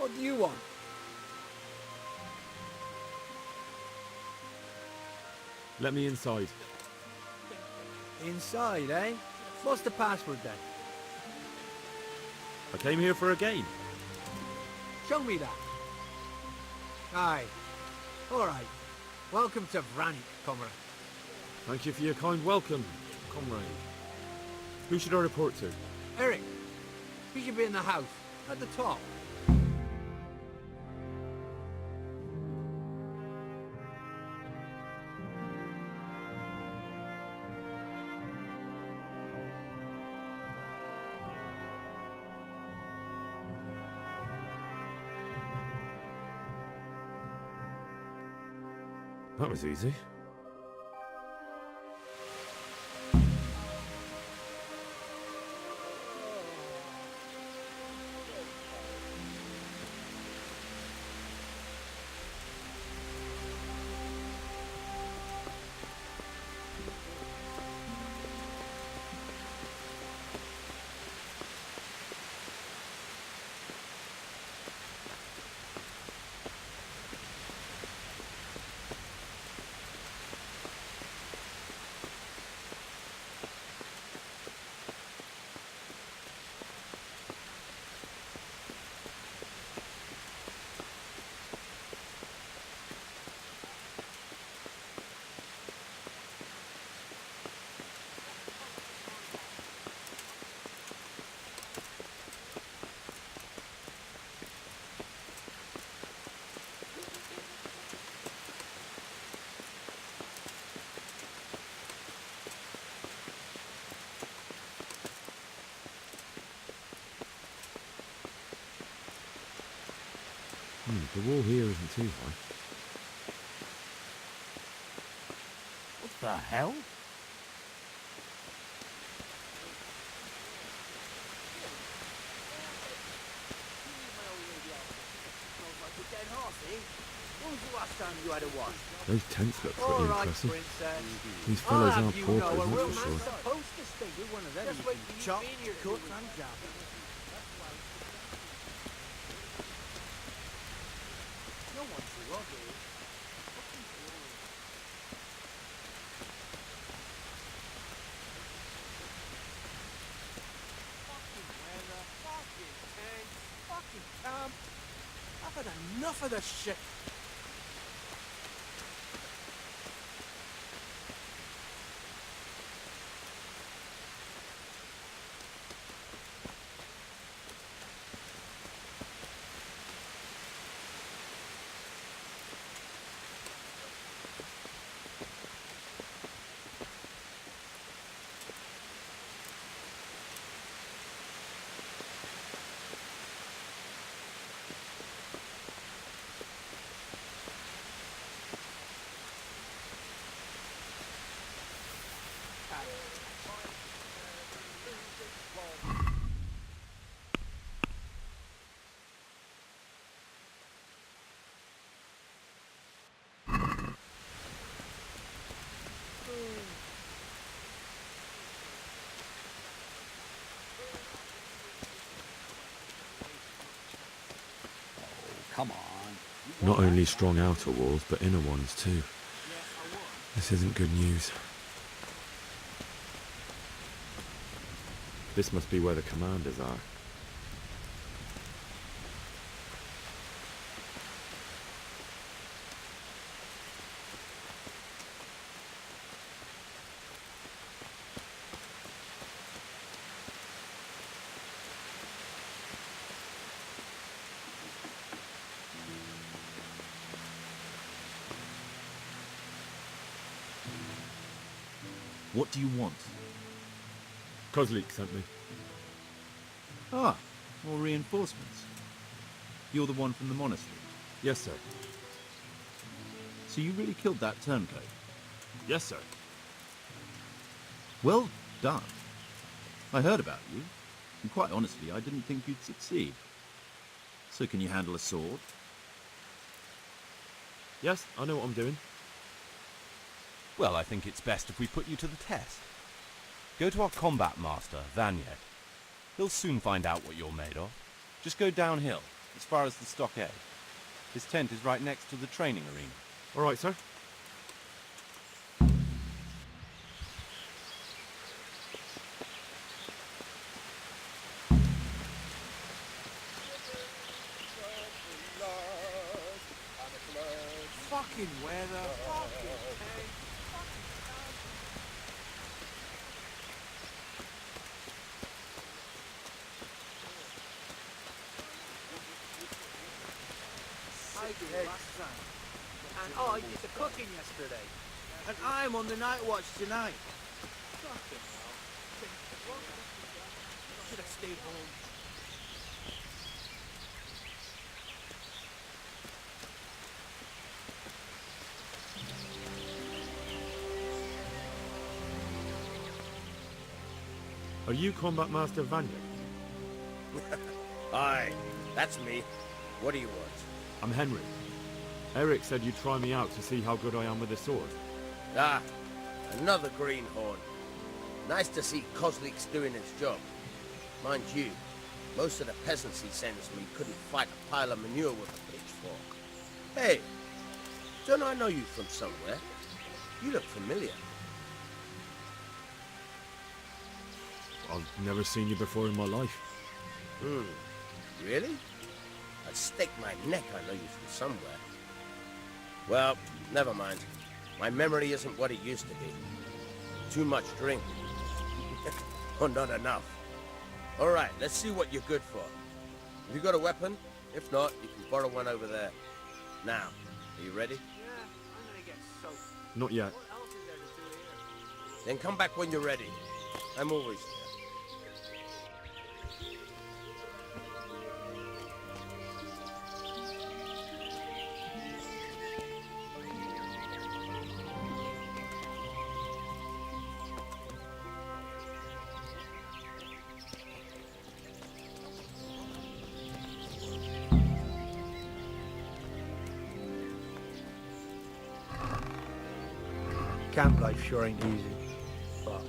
What do you want? Let me inside. Inside, eh? What's the password then? I came here for a game. Show me that. Aye. Alright. Welcome to Vranik, comrade. Thank you for your kind welcome, comrade. Who should I report to? Eric, you should be in the house, at the top. That was easy. The wall here isn't too high. What the hell? Those tents look pretty Alright, impressive. princess. These I'll fellows have aren't you paupers, know, a that's real for sure. man's supposed to stay with one of them. Just wait till you've Chop, been here cut, to and jab. No one's too ugly. Fucking weather, fucking tents, fucking camp. I've had enough of this shit. Come on. Not only strong outer walls, but inner ones too. This isn't good news. This must be where the commanders are. What do you want? Kozlik sent me. Ah, more reinforcements. You're the one from the monastery. Yes, sir. So you really killed that turncoat? Yes, sir. Well done. I heard about you, and quite honestly, I didn't think you'd succeed. So can you handle a sword? Yes, I know what I'm doing. Well, I think it's best if we put you to the test. Go to our combat master, Vanya. He'll soon find out what you're made of. Just go downhill. as far as the stockade. His tent is right next to the training arena. All right, sir. Fucking weather, fucking pain, fucking time. I did last time. And I did the cooking yesterday. And I'm on the night watch tonight. Fucking hell. I should have stayed home. Are you Combat Master Vanya? Aye, that's me. What do you want? I'm Henry. Eric said you'd try me out to see how good I am with the sword. Ah, another greenhorn. Nice to see Kozlik's doing his job. Mind you, most of the peasants he sends me couldn't fight a pile of manure with a pitchfork. Hey, don't I know you from somewhere? You look familiar. I've never seen you before in my life. Really? I'd stake my neck I know you from somewhere. Well, never mind. My memory isn't what it used to be. Too much drink. Or not enough. Alright, let's see what you're good for. Have you got a weapon? If not, you can borrow one over there. Now, are you ready? Yeah, I'm gonna get soaked. Not yet. What else is there to do here? Then come back when you're ready. I'm always here. Camp life sure ain't easy. Fuck.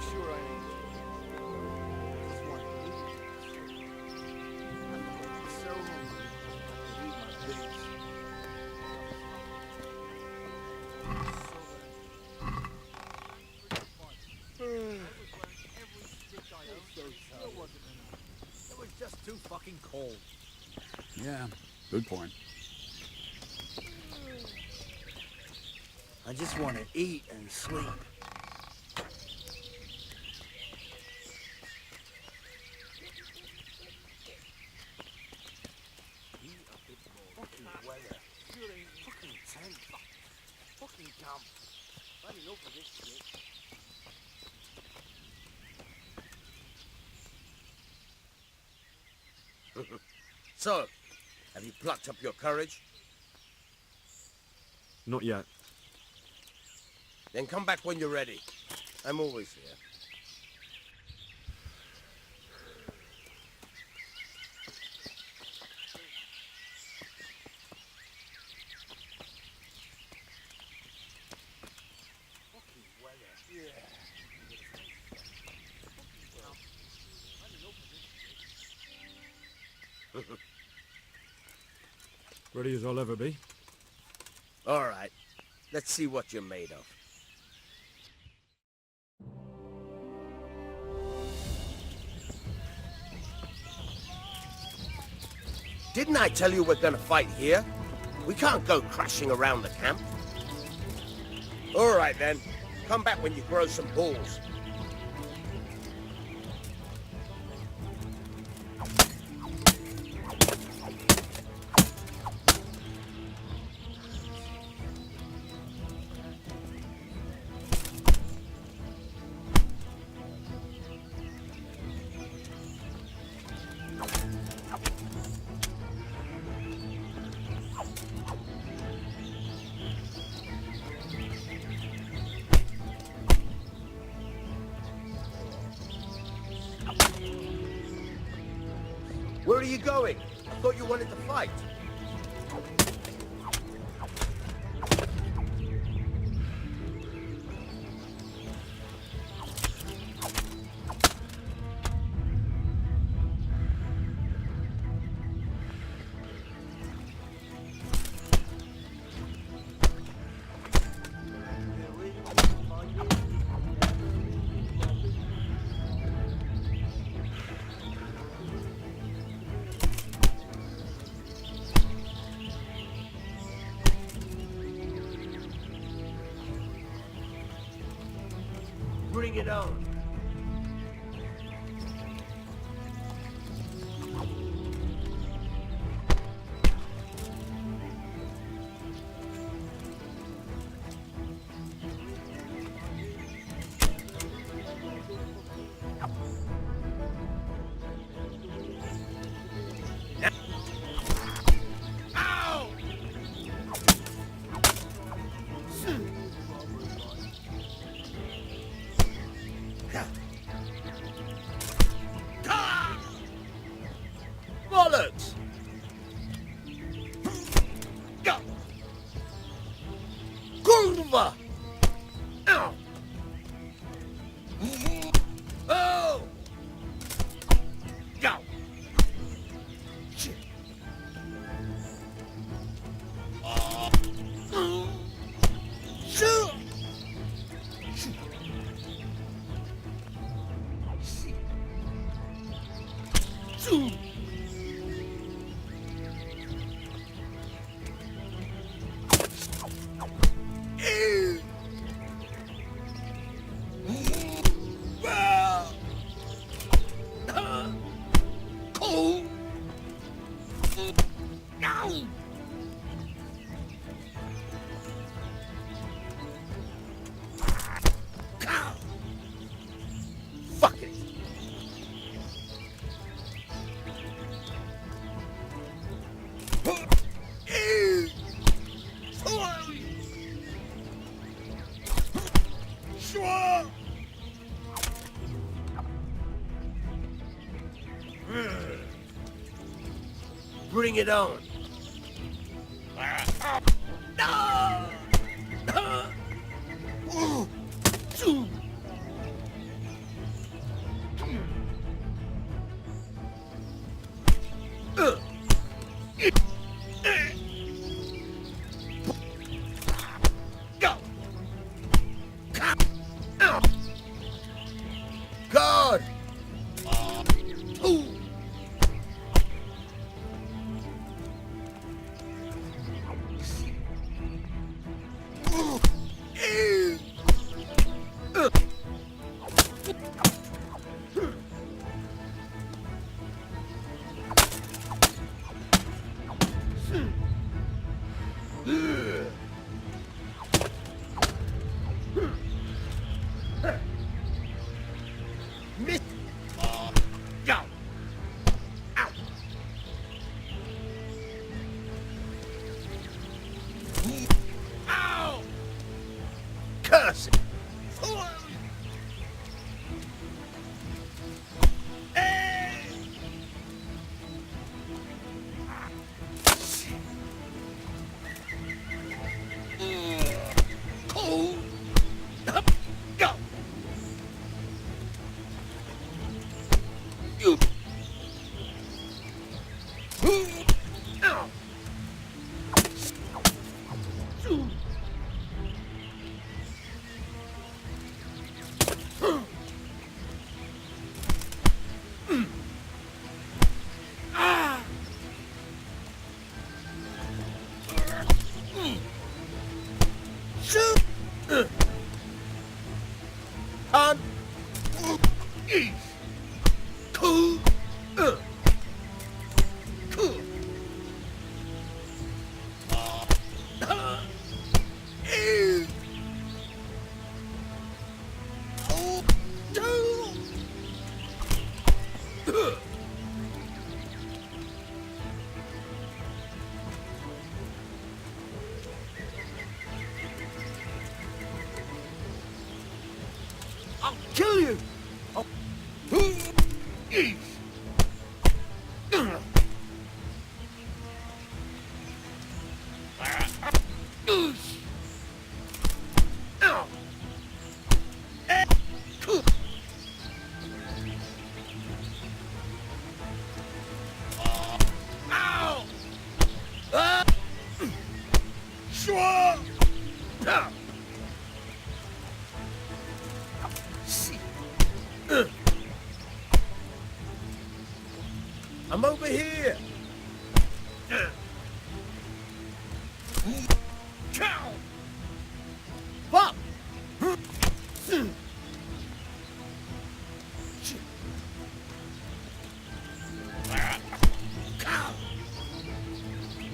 Sure I ain't. Just want to eat. I'm so hungry. I need my boots. It was just too fucking cold. Yeah, good point. I just want to eat and sleep. Fucking weather. Sure ain't fucking tent. Fucking camp. I didn't know for this shit. So, have you plucked up your courage? Not yet. Then come back when you're ready. I'm always here. Fucking weather. Yeah. Ready as I'll ever be. All right. Let's see what you're made of. Didn't I tell you we're gonna fight here? We can't go crashing around the camp. All right then. Come back when you grow some balls. Where are you going? I thought you wanted to fight. Bring it on. Bollocks! Go! Kurva! Ow! Oh! Go! Shit! Shoot! Shoot! Fuck it. Bring it on. Go. God. Miss. Go. Ow. Ow. Curse it. I'll kill you! I'm over here. Fuck!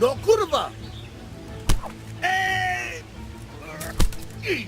No kurwa! Hey! Hey!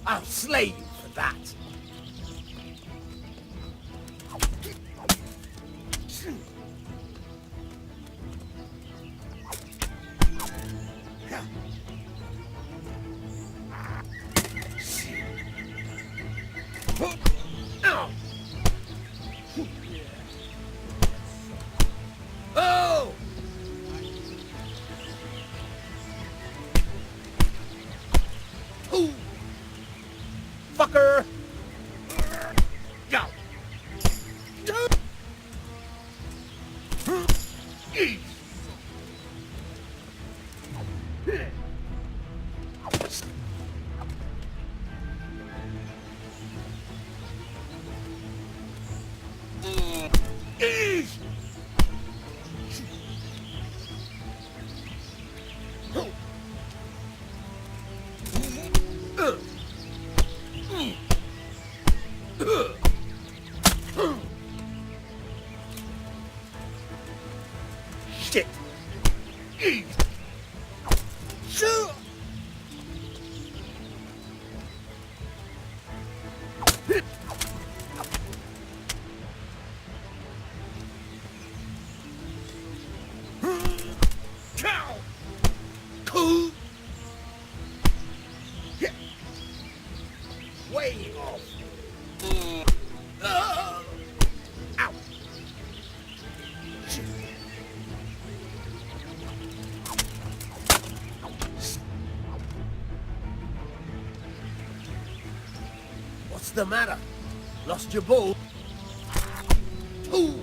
I'll slay you for that. Oh! Ooh. Fucker! Go! Shit! Shoot! Cow! Cool! Yeah. Way off! Ow! Shit. What's the matter? Lost your ball? Ooh!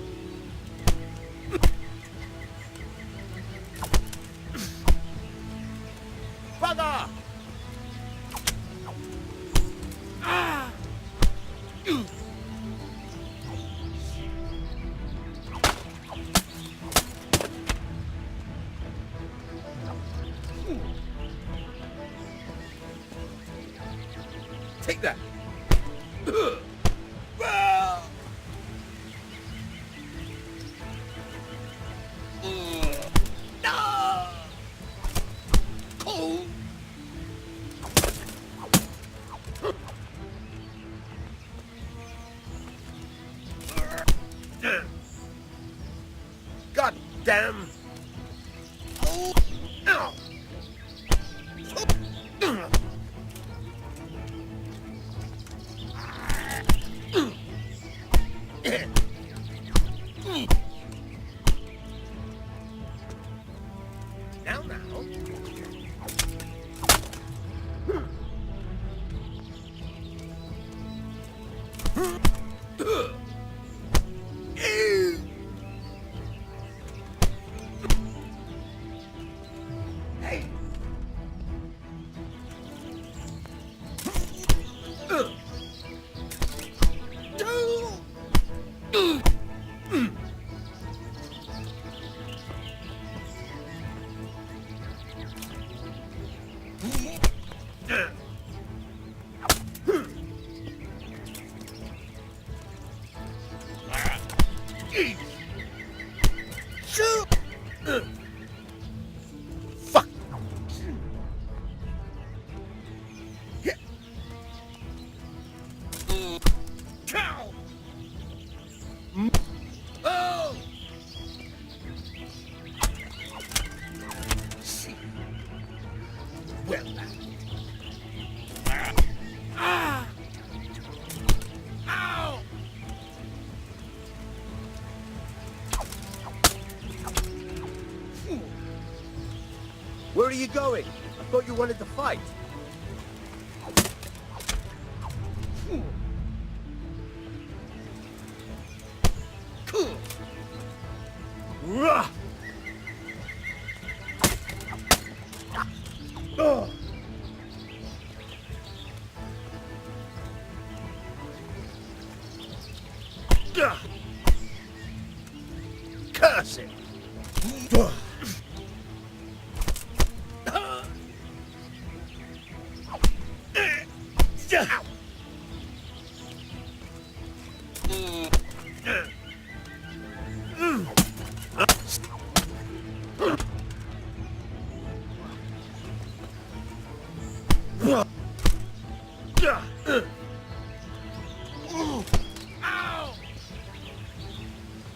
Bugger! Ah! Take that! Oh! God damn! Oh! Ow! Now. Hey! Shoot! Fuck! Cow! Oh! Well, ah! Ow! Where are you going? I thought you wanted to fight. Curse it!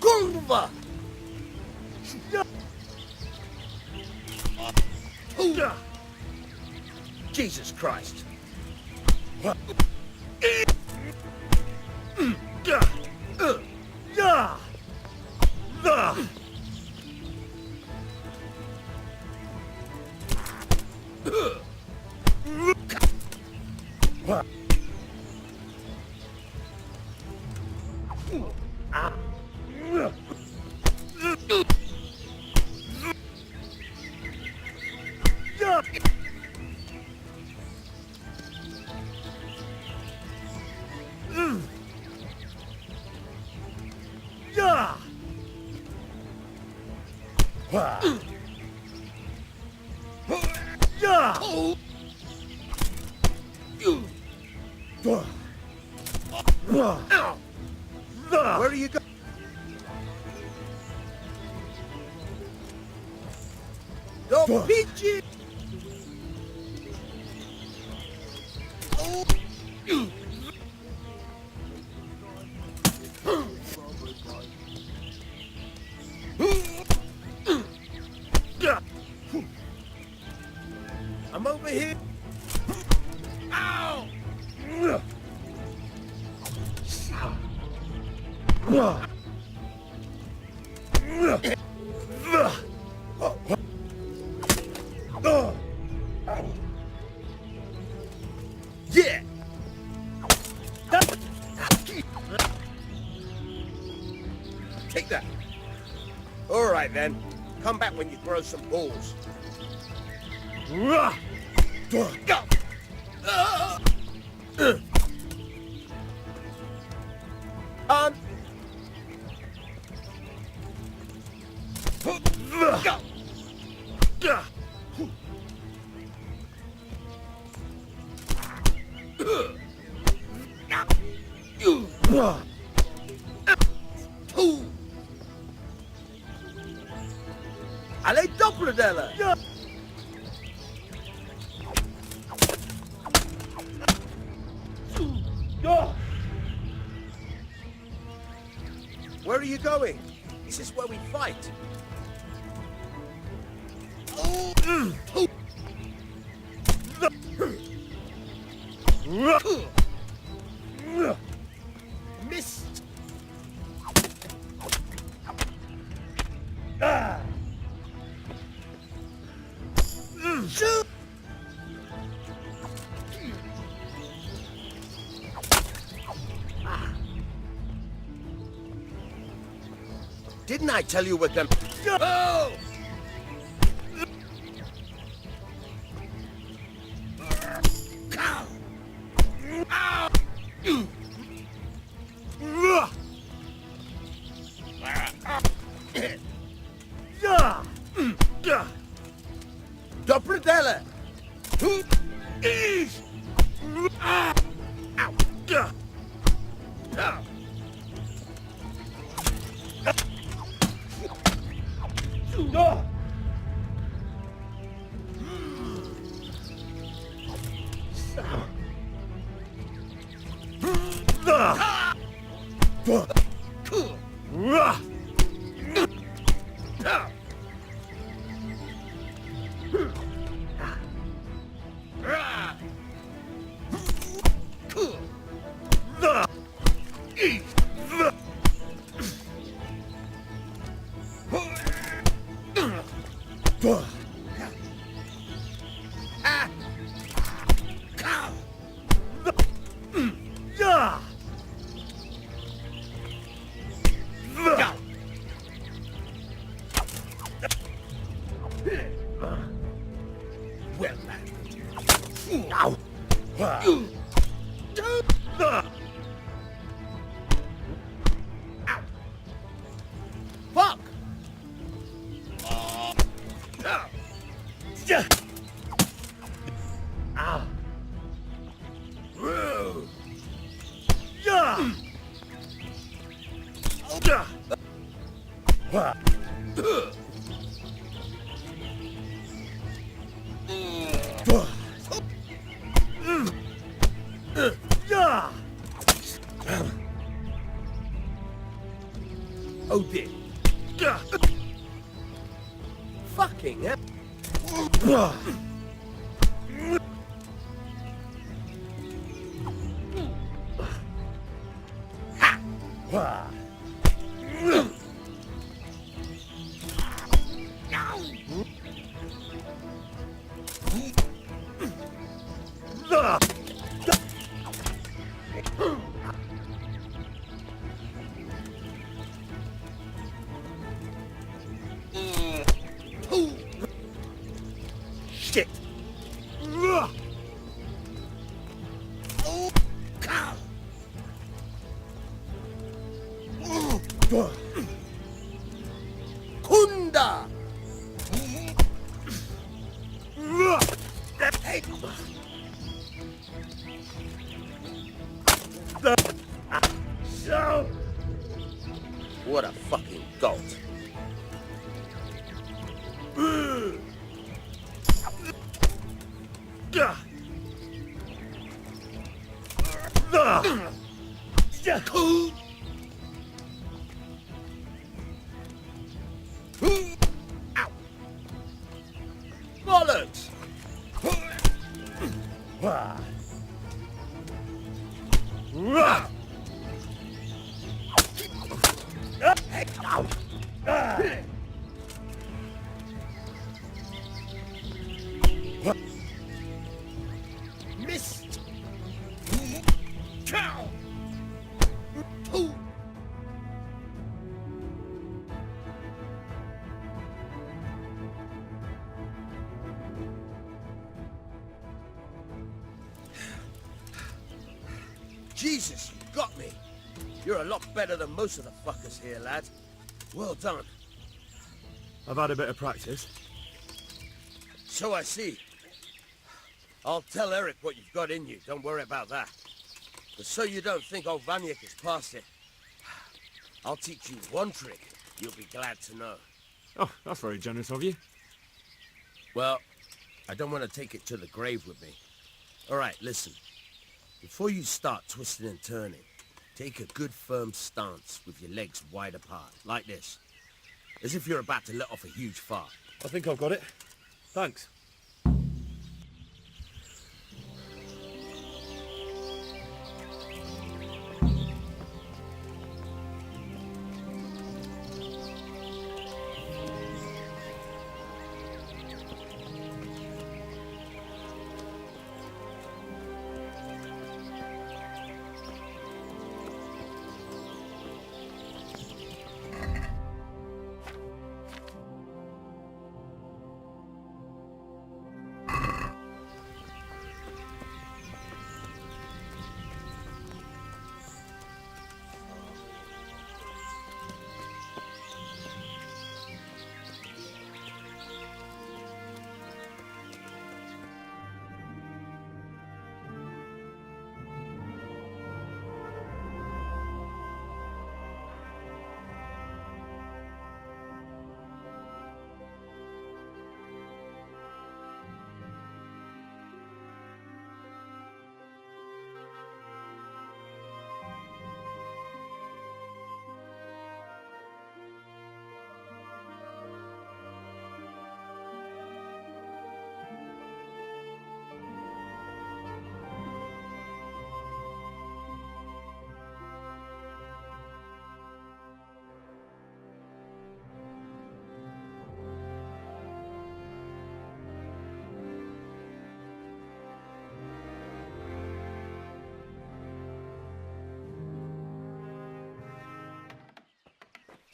Kurwa! Jesus Christ! Where are you going? Go peachy! I'm over here. Ow! Yeah! Take that. All right, then. Come back when you grow some balls. Go! Alle Doppeldeller! Where are you going? This is where we fight. Missed. Shoot. Didn't I tell you with them? Oh! Doppeldeller! Ow! Fuck! Oh dear. Fucking hell. Shit. Kunda. What a fucking goat. Bollocks! Missed! Cow! Jesus, you got me. You're a lot better than most of the fuckers here, lad. Well done. I've had a bit of practice. So I see. I'll tell Eric what you've got in you. Don't worry about that. But so you don't think old Vanyek is past it, I'll teach you one trick you'll be glad to know. Oh, that's very generous of you. Well, I don't want to take it to the grave with me. All right, listen. Before you start twisting and turning, take a good firm stance with your legs wide apart, like this. As if you're about to let off a huge fart. I think I've got it. Thanks.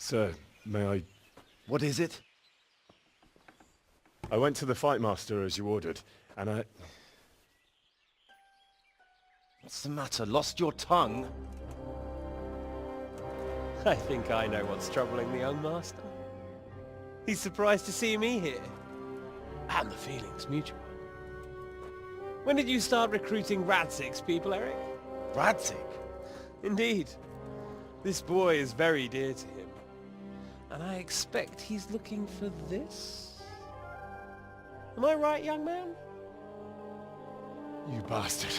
Sir, may I... What is it? I went to the fight master as you ordered, and I... What's the matter? Lost your tongue? I think I know what's troubling the young master. He's surprised to see me here. And the feeling's mutual. When did you start recruiting Radzig's people, Eric? Radzig? Indeed. This boy is very dear to him. And I expect he's looking for this? Am I right, young man? You bastard.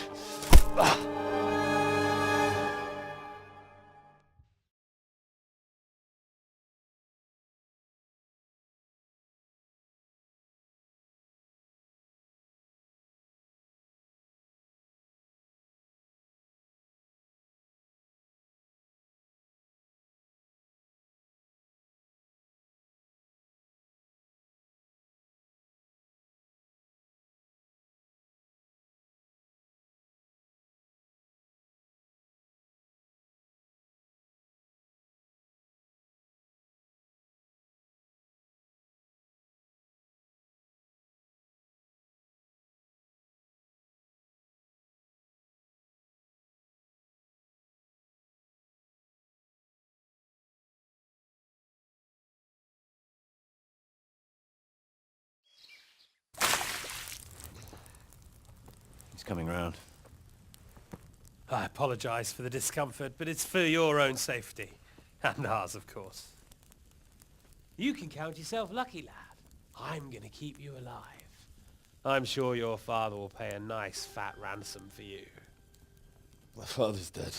He's coming round. I apologize for the discomfort, but it's for your own safety. And ours, of course. You can count yourself lucky, lad. I'm gonna keep you alive. I'm sure your father will pay a nice fat ransom for you. My father's dead.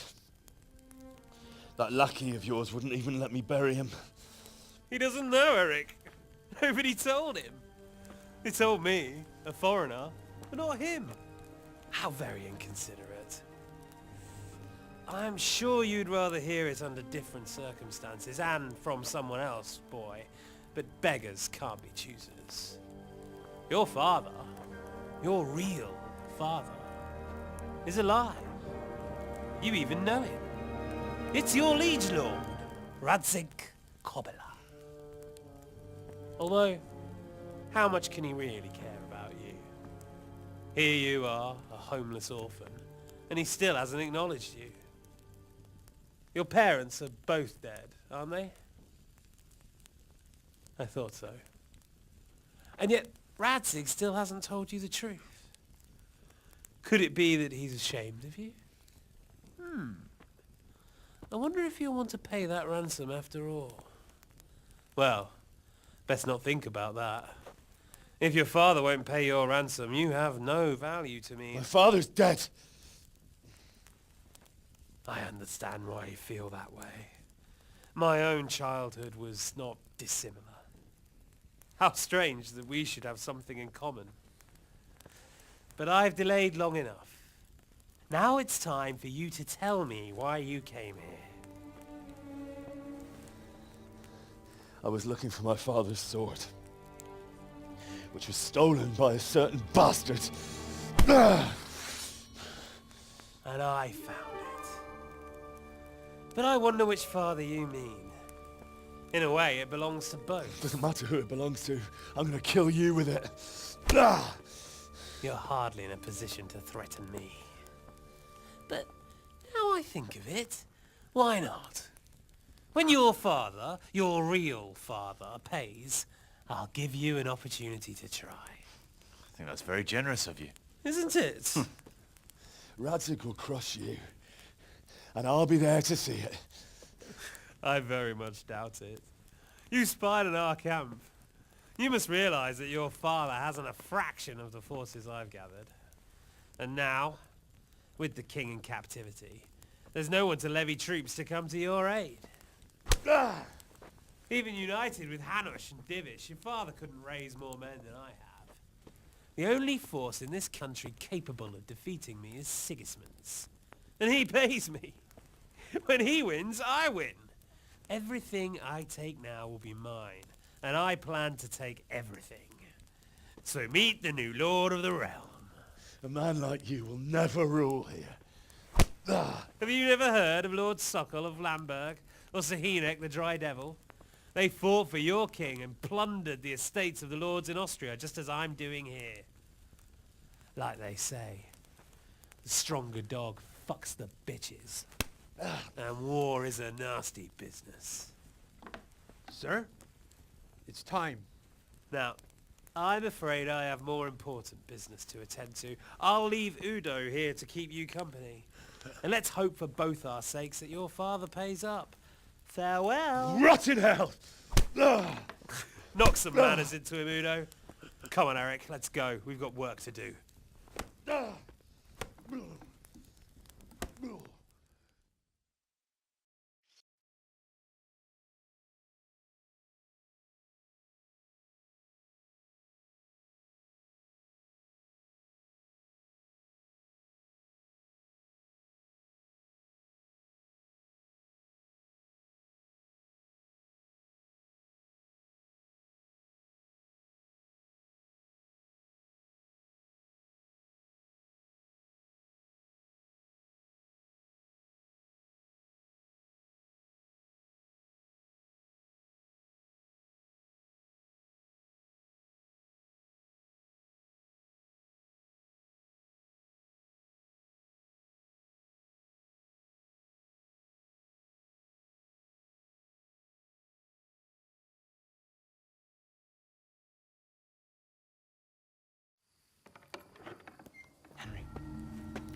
That lackey of yours wouldn't even let me bury him. He doesn't know, Eric. Nobody told him. He told me, a foreigner, but not him. How very inconsiderate. I'm sure you'd rather hear it under different circumstances and from someone else, boy. But beggars can't be choosers. Your father, your real father, is alive. You even know him. It's your liege lord, Radzig Kobyla. Although, how much can he really care about you? Here you are, a homeless orphan, and he still hasn't acknowledged you. Your parents are both dead, aren't they? I thought so. And yet, Radzig still hasn't told you the truth. Could it be that he's ashamed of you? I wonder if you'll want to pay that ransom after all. Well, best not think about that. If your father won't pay your ransom, you have no value to me. My father's dead. I understand why you feel that way. My own childhood was not dissimilar. How strange that we should have something in common. But I've delayed long enough. Now it's time for you to tell me why you came here. I was looking for my father's sword, which was stolen by a certain bastard. And I found it. But I wonder which father you mean. In a way, it belongs to both. Doesn't matter who it belongs to. I'm gonna kill you with it. You're hardly in a position to threaten me. But now I think of it, why not? When your father, your real father, pays, I'll give you an opportunity to try. I think that's very generous of you. Isn't it? Radzig will crush you, and I'll be there to see it. I very much doubt it. You spied on our camp. You must realize that your father hasn't a fraction of the forces I've gathered. And now, with the king in captivity, there's no one to levy troops to come to your aid. Even united with Hanush and Divish, your father couldn't raise more men than I have. The only force in this country capable of defeating me is Sigismund's. And he pays me. When he wins, I win. Everything I take now will be mine, and I plan to take everything. So meet the new lord of the realm. A man like you will never rule here. Have you never heard of Lord Sokol of Lamberg, or Sahinek the Dry Devil? They fought for your king and plundered the estates of the lords in Austria, just as I'm doing here. Like they say, the stronger dog fucks the bitches. And war is a nasty business. Sir, it's time. Now, I'm afraid I have more important business to attend to. I'll leave Udo here to keep you company. And let's hope for both our sakes that your father pays up. Farewell. Rot in hell! Knock some manners into him, Udo. Come on, Eric, let's go. We've got work to do.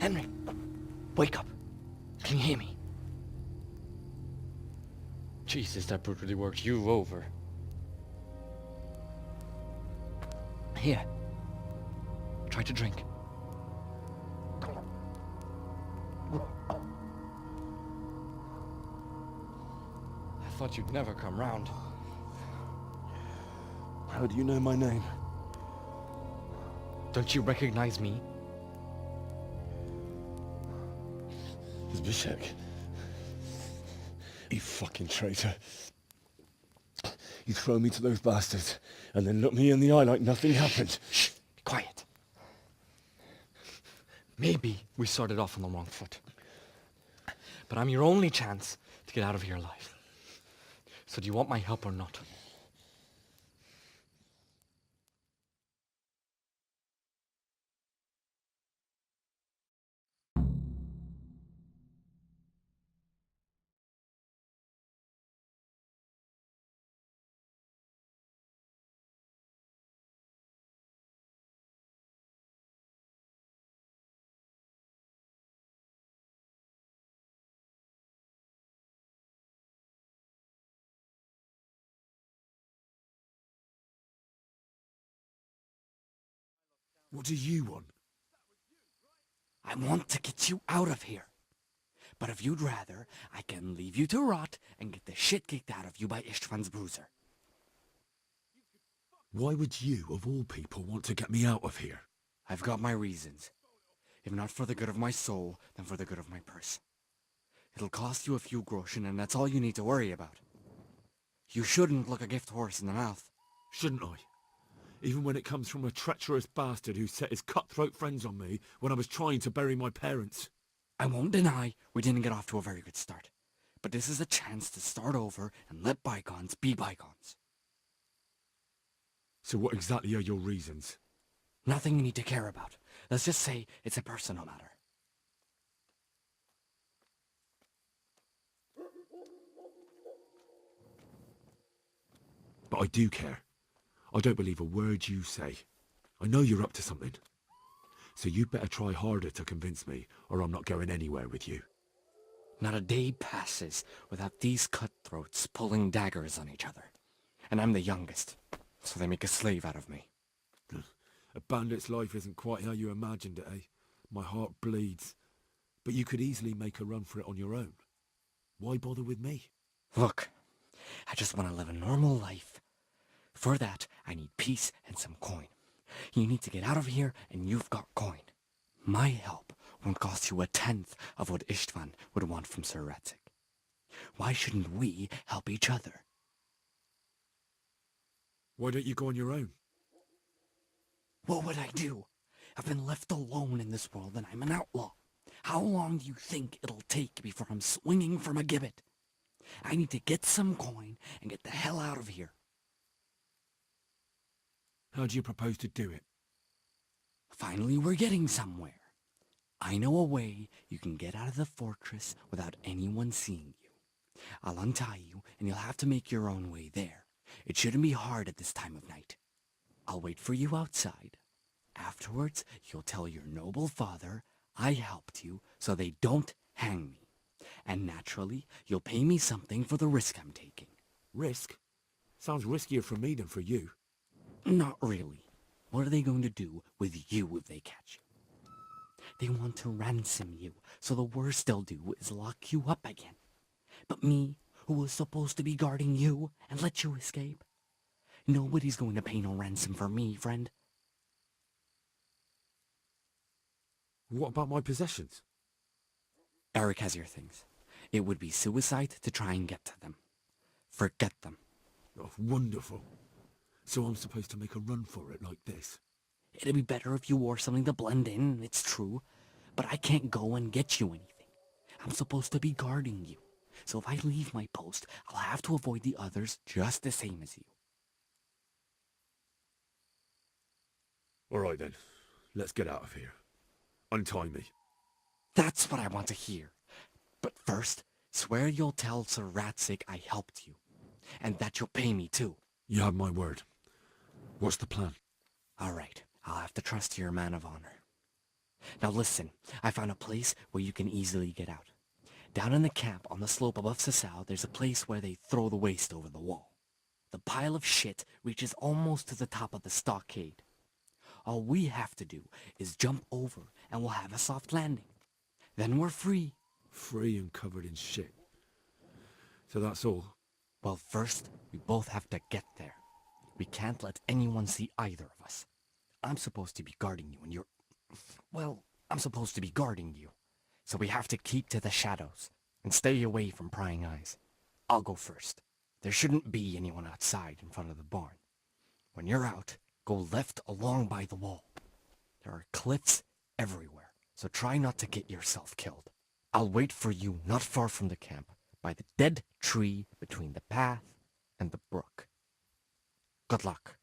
Henry, wake up. Can you hear me? Jesus, that brutally worked you over. Here. Try to drink. I thought you'd never come round. How do you know my name? Don't you recognize me? Zbyszek. You fucking traitor. You throw me to those bastards and then look me in the eye like nothing happened. Shh! Be quiet. Maybe we started off on the wrong foot. But I'm your only chance to get out of here alive. So do you want my help or not? What do you want? I want to get you out of here. But if you'd rather, I can leave you to rot and get the shit kicked out of you by Istvan's bruiser. Why would you, of all people, want to get me out of here? I've got my reasons. If not for the good of my soul, then for the good of my purse. It'll cost you a few groschen, and that's all you need to worry about. You shouldn't look a gift horse in the mouth. Shouldn't I? Even when it comes from a treacherous bastard who set his cutthroat friends on me when I was trying to bury my parents. I won't deny we didn't get off to a very good start. But this is a chance to start over and let bygones be bygones. So what exactly are your reasons? Nothing you need to care about. Let's just say it's a personal matter. But I do care. I don't believe a word you say. I know you're up to something. So you'd better try harder to convince me, or I'm not going anywhere with you. Not a day passes without these cutthroats pulling daggers on each other. And I'm the youngest, so they make a slave out of me. A bandit's life isn't quite how you imagined it, eh? My heart bleeds. But you could easily make a run for it on your own. Why bother with me? Look, I just want to live a normal life. For that, I need peace and some coin. You need to get out of here, and you've got coin. My help won't cost you a tenth of what Istvan would want from Sir Ratzik. Why shouldn't we help each other? Why don't you go on your own? What would I do? I've been left alone in this world, and I'm an outlaw. How long do you think it'll take before I'm swinging from a gibbet? I need to get some coin and get the hell out of here. How do you propose to do it? Finally, we're getting somewhere. I know a way you can get out of the fortress without anyone seeing you. I'll untie you, and you'll have to make your own way there. It shouldn't be hard at this time of night. I'll wait for you outside. Afterwards, you'll tell your noble father I helped you so they don't hang me. And naturally, you'll pay me something for the risk I'm taking. Risk? Sounds riskier for me than for you. Not really. What are they going to do with you if they catch you? They want to ransom you, so the worst they'll do is lock you up again. But me, who was supposed to be guarding you and let you escape? Nobody's going to pay no ransom for me, friend. What about my possessions? Eric has your things. It would be suicide to try and get to them. Forget them. Oh, wonderful. So I'm supposed to make a run for it like this? It'd be better if you wore something to blend in, it's true. But I can't go and get you anything. I'm supposed to be guarding you. So if I leave my post, I'll have to avoid the others just the same as you. All right then. Let's get out of here. Untie me. That's what I want to hear. But first, swear you'll tell Sir Ratzik I helped you. And that you'll pay me too. You have my word. What's the plan? All right, I'll have to trust your man of honor. Now listen, I found a place where you can easily get out. Down in the camp on the slope above Sasau, there's a place where they throw the waste over the wall. The pile of shit reaches almost to the top of the stockade. All we have to do is jump over and we'll have a soft landing. Then we're free. Free and covered in shit. So that's all? Well, first, we both have to get there. We can't let anyone see either of us. I'm supposed to be guarding you and you're... Well, I'm supposed to be guarding you. So we have to keep to the shadows and stay away from prying eyes. I'll go first. There shouldn't be anyone outside in front of the barn. When you're out, go left along by the wall. There are cliffs everywhere, so try not to get yourself killed. I'll wait for you not far from the camp, by the dead tree between the path and the brook. Good luck.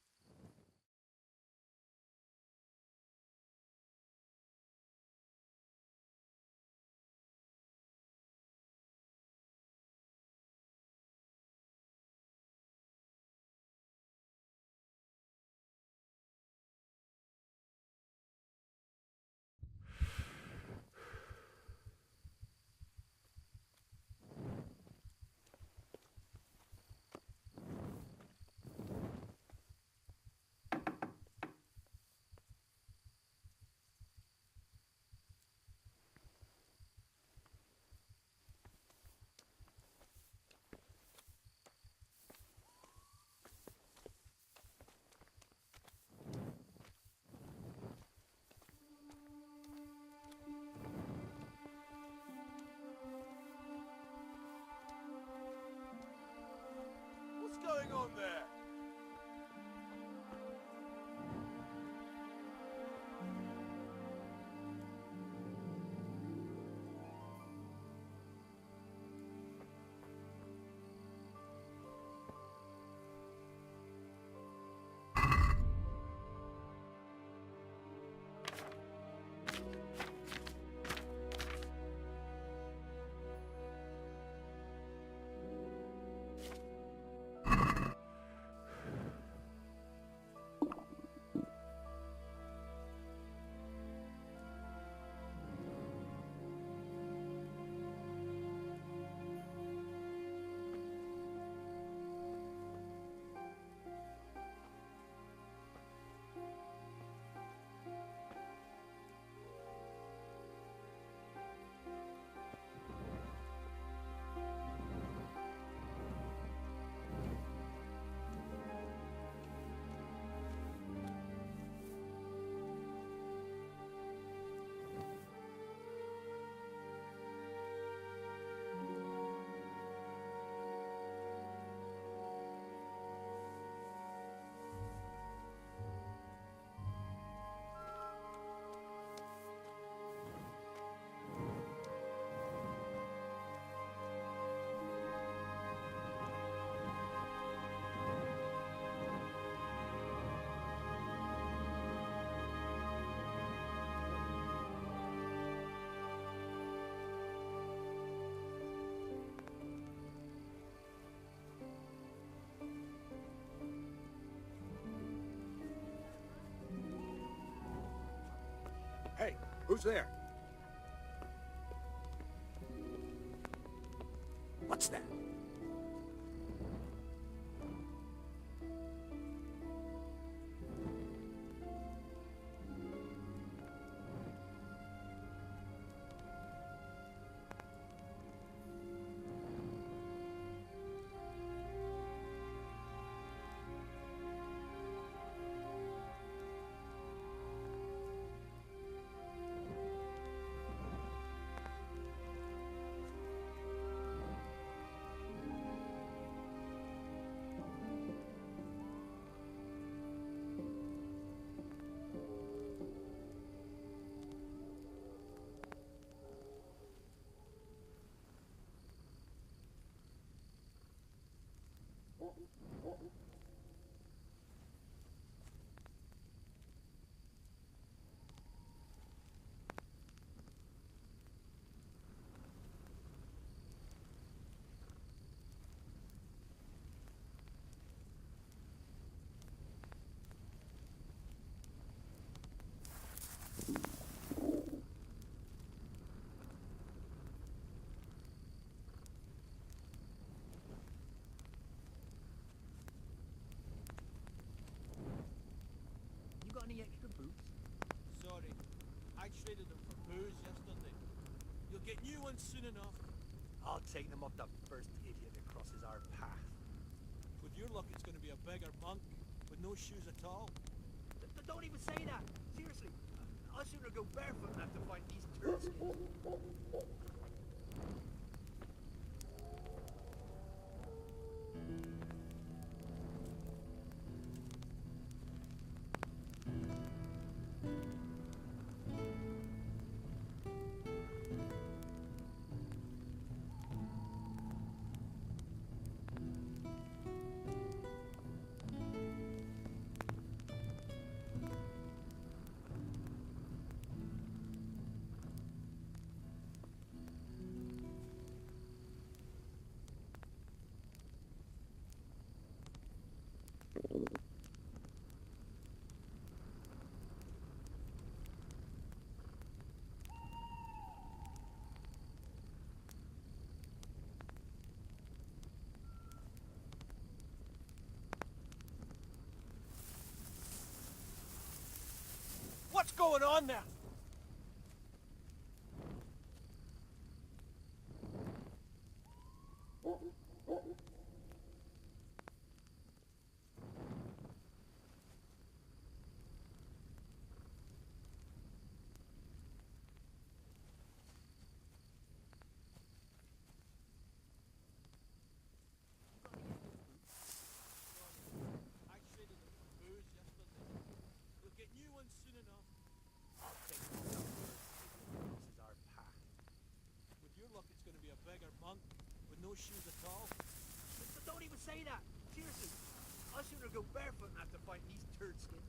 Who's there? What's that? You got any extra boots? Sorry, I traded them for booze yesterday. You'll get new ones soon enough. I'll take them off the first idiot that crosses our path. With your luck, it's going to be a beggar monk with no shoes at all. Don't even say that! Seriously, I'd sooner go barefoot than have to find these turd skins. What's going on there? I traded them for booze yesterday. You'll get new ones soon enough. I'll take them off the first idiot that crosses our path. With your luck, it's going to be a beggar monk with no shoes at all. Don't even say that! Seriously, I'd sooner go barefoot than have to find these turd skins.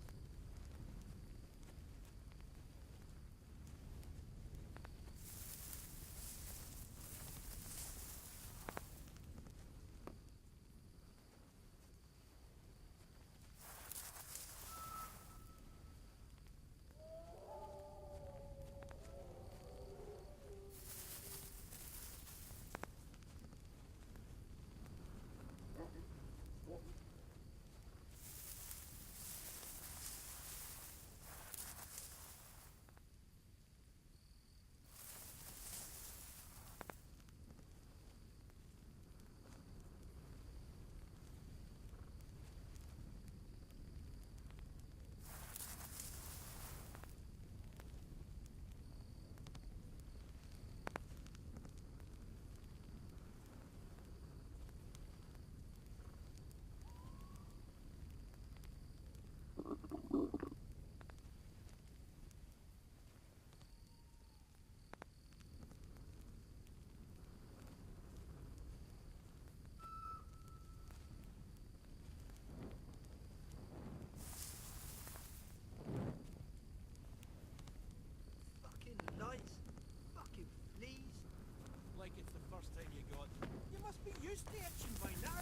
Like it's the first time you got them. You must be used to itching by now.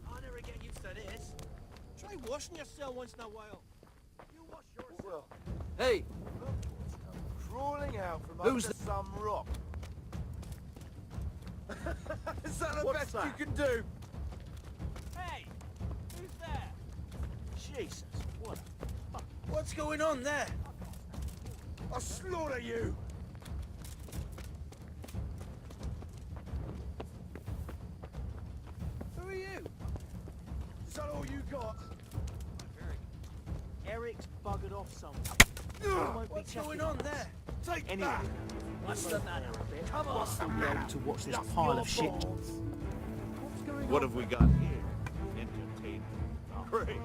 I'll never get used to this. Try washing yourself once in a while. You wash yourself. Hey! crawling out from Who's under some rock. Is that the What's best that? you can do? Hey! Who's there? Jesus, what a fuck. What's going on there? I'll slaughter you! Who are you? Is that all you got? Eric's buggered off somewhere. What's going on there? Take Anyway, that! what's the matter a bit? Come on! Still be able to watch this Stuff pile your of shit. balls. What have we got here? Entertainment. Great.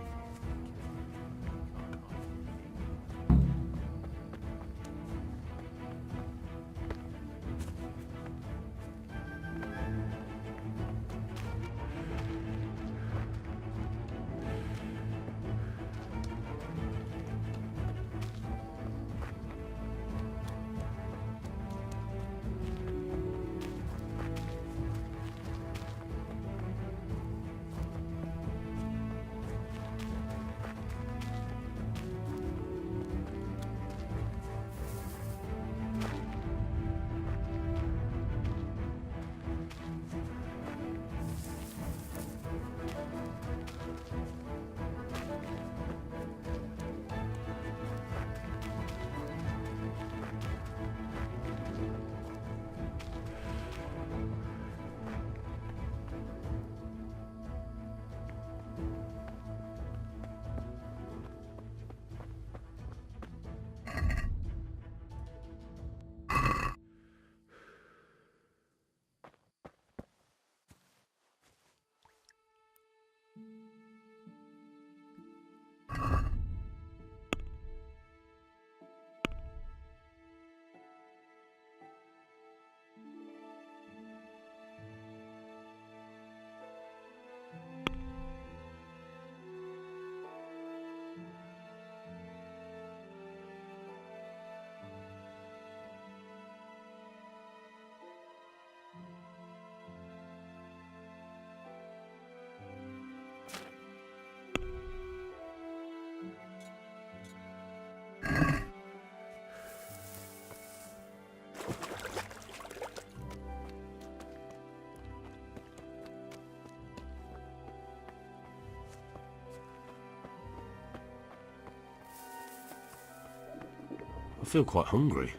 I feel quite hungry.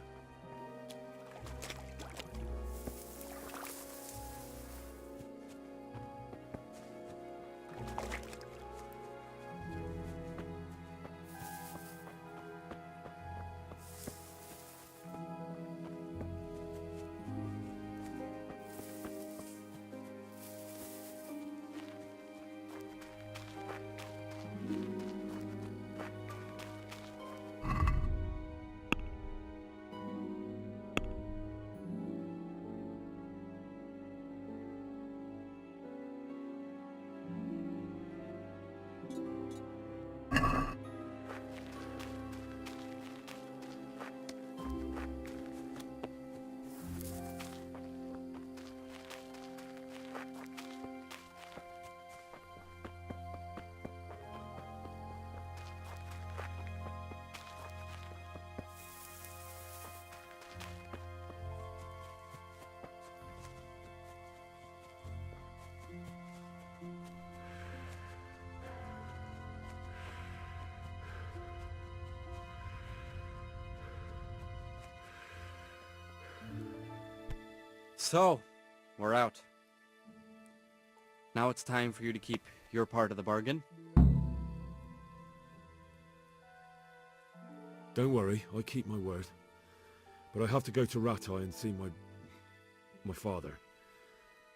So, we're out. Now it's time for you to keep your part of the bargain. Don't worry, I keep my word. But I have to go to Ratai and see my father.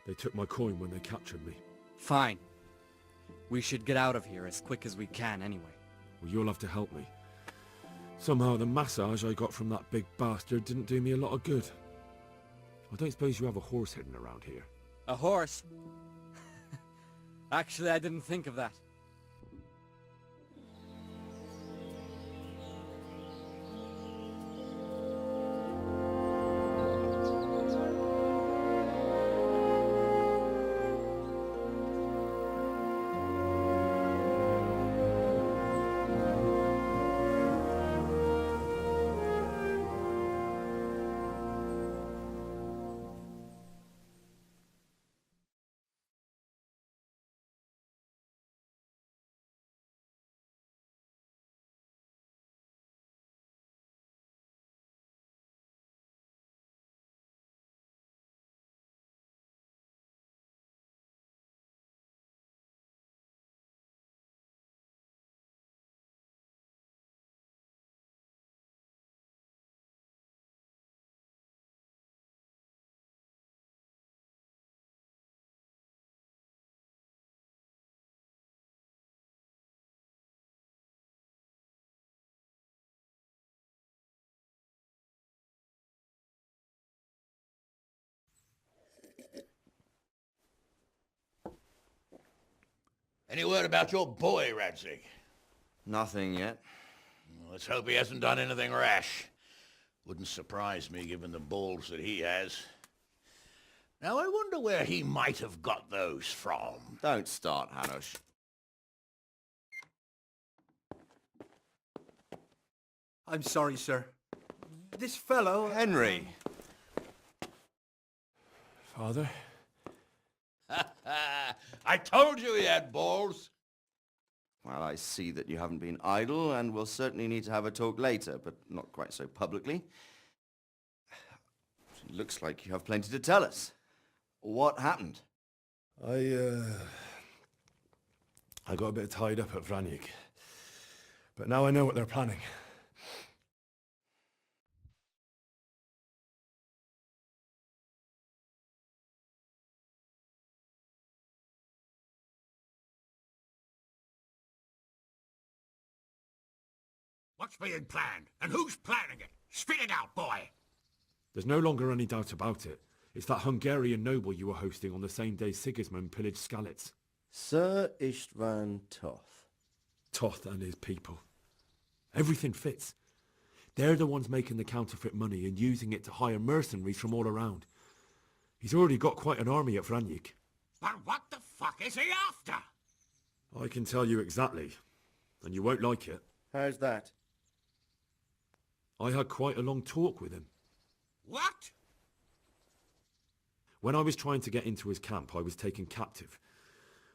They took my coin when they captured me. Fine. We should get out of here as quick as we can anyway. Well, you'll have to help me. Somehow the massage I got from that big bastard didn't do me a lot of good. I don't suppose you have a horse hidden around here. A horse? Actually, I didn't think of that. Any word about your boy, Radzig? Nothing yet. Let's hope he hasn't done anything rash. Wouldn't surprise me given the balls that he has. Now I wonder where he might have got those from. Don't start, Hanush. I'm sorry, sir. This fellow... Henry! Father? I told you he had balls. Well, I see that you haven't been idle, and we'll certainly need to have a talk later, but not quite so publicly. It looks like you have plenty to tell us. What happened? I got a bit tied up at Vranik. But now I know what they're planning. What's being planned? And who's planning it? Spit it out, boy! There's no longer any doubt about it. It's that Hungarian noble you were hosting on the same day Sigismund pillaged Skalitz. Sir Istvan Toth. Toth and his people. Everything fits. They're the ones making the counterfeit money and using it to hire mercenaries from all around. He's already got quite an army at Vranik. But what the fuck is he after? I can tell you exactly, and you won't like it. How's that? I had quite a long talk with him. What? When I was trying to get into his camp, I was taken captive.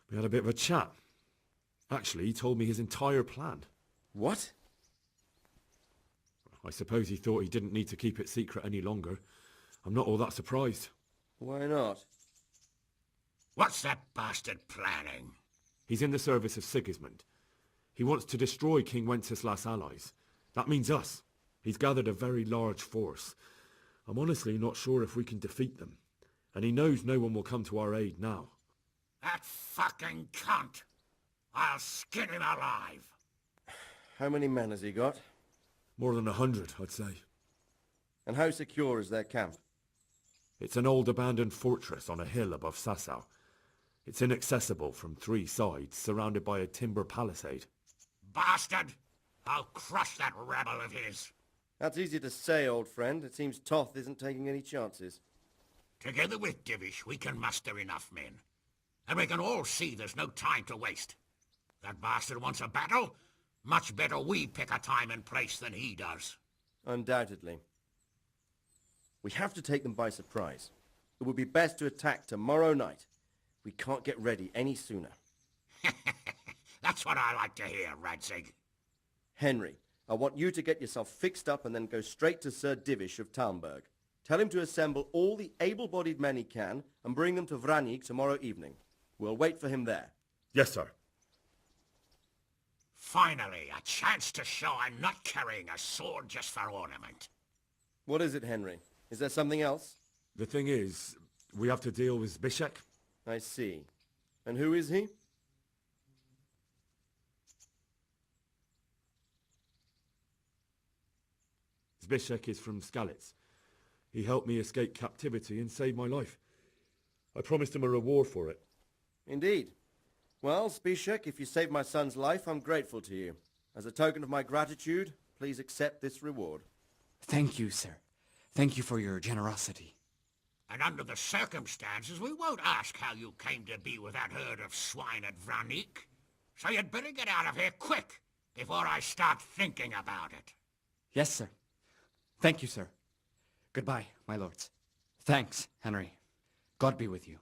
We had a bit of a chat. Actually, he told me his entire plan. What? I suppose he thought he didn't need to keep it secret any longer. I'm not all that surprised. Why not? What's that bastard planning? He's in the service of Sigismund. He wants to destroy King Wenceslas' allies. That means us. He's gathered a very large force. I'm honestly not sure if we can defeat them. And he knows no one will come to our aid now. That fucking cunt! I'll skin him alive! How many men has he got? More than 100, I'd say. And how secure is their camp? It's an old abandoned fortress on a hill above Sasau. It's inaccessible from 3 sides, surrounded by a timber palisade. Bastard! I'll crush that rebel of his! That's easy to say, old friend. It seems Toth isn't taking any chances. Together with Divish, we can muster enough men. And we can all see there's no time to waste. That bastard wants a battle. Much better we pick a time and place than he does. Undoubtedly. We have to take them by surprise. It would be best to attack tomorrow night. We can't get ready any sooner. That's what I like to hear, Radzig. Henry, I want you to get yourself fixed up and then go straight to Sir Divish of Talmberg. Tell him to assemble all the able-bodied men he can and bring them to Vranik tomorrow evening. We'll wait for him there. Yes, sir. Finally, a chance to show I'm not carrying a sword just for ornament. What is it, Henry? Is there something else? The thing is, we have to deal with Zbyszek. I see. And who is he? Zbyszek is from Skalitz. He helped me escape captivity and saved my life. I promised him a reward for it. Indeed. Well, Zbyszek, if you saved my son's life, I'm grateful to you. As a token of my gratitude, please accept this reward. Thank you, sir. Thank you for your generosity. And under the circumstances, we won't ask how you came to be with that herd of swine at Vranik. So you'd better get out of here quick, before I start thinking about it. Yes, sir. Thank you, sir. Goodbye, my lords. Thanks, Henry. God be with you.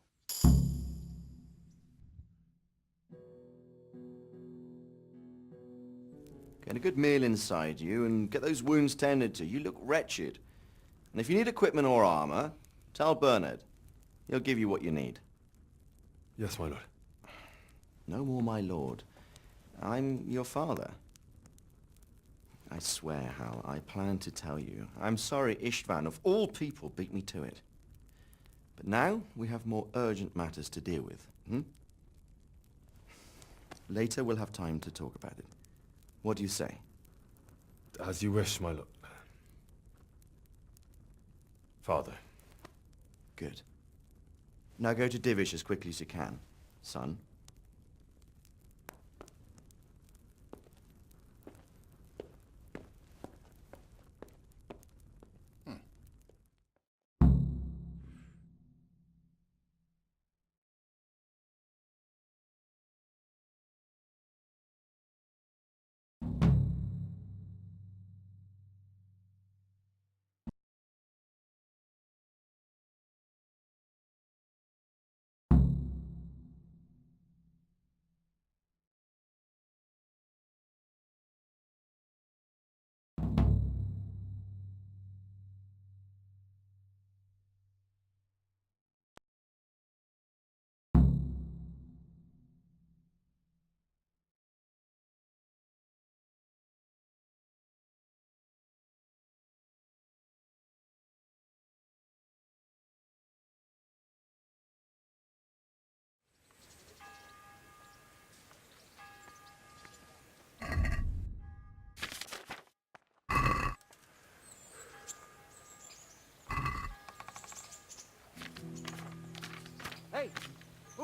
Get a good meal inside you and get those wounds tended to. You look wretched. And if you need equipment or armor, tell Bernard. He'll give you what you need. Yes, my lord. No more, my lord. I'm your father. I swear, Hal, I plan to tell you. I'm sorry Istvan, of all people, beat me to it. But now we have more urgent matters to deal with. Later we'll have time to talk about it. What do you say? As you wish, my lord. Father. Good. Now go to Divish as quickly as you can, son.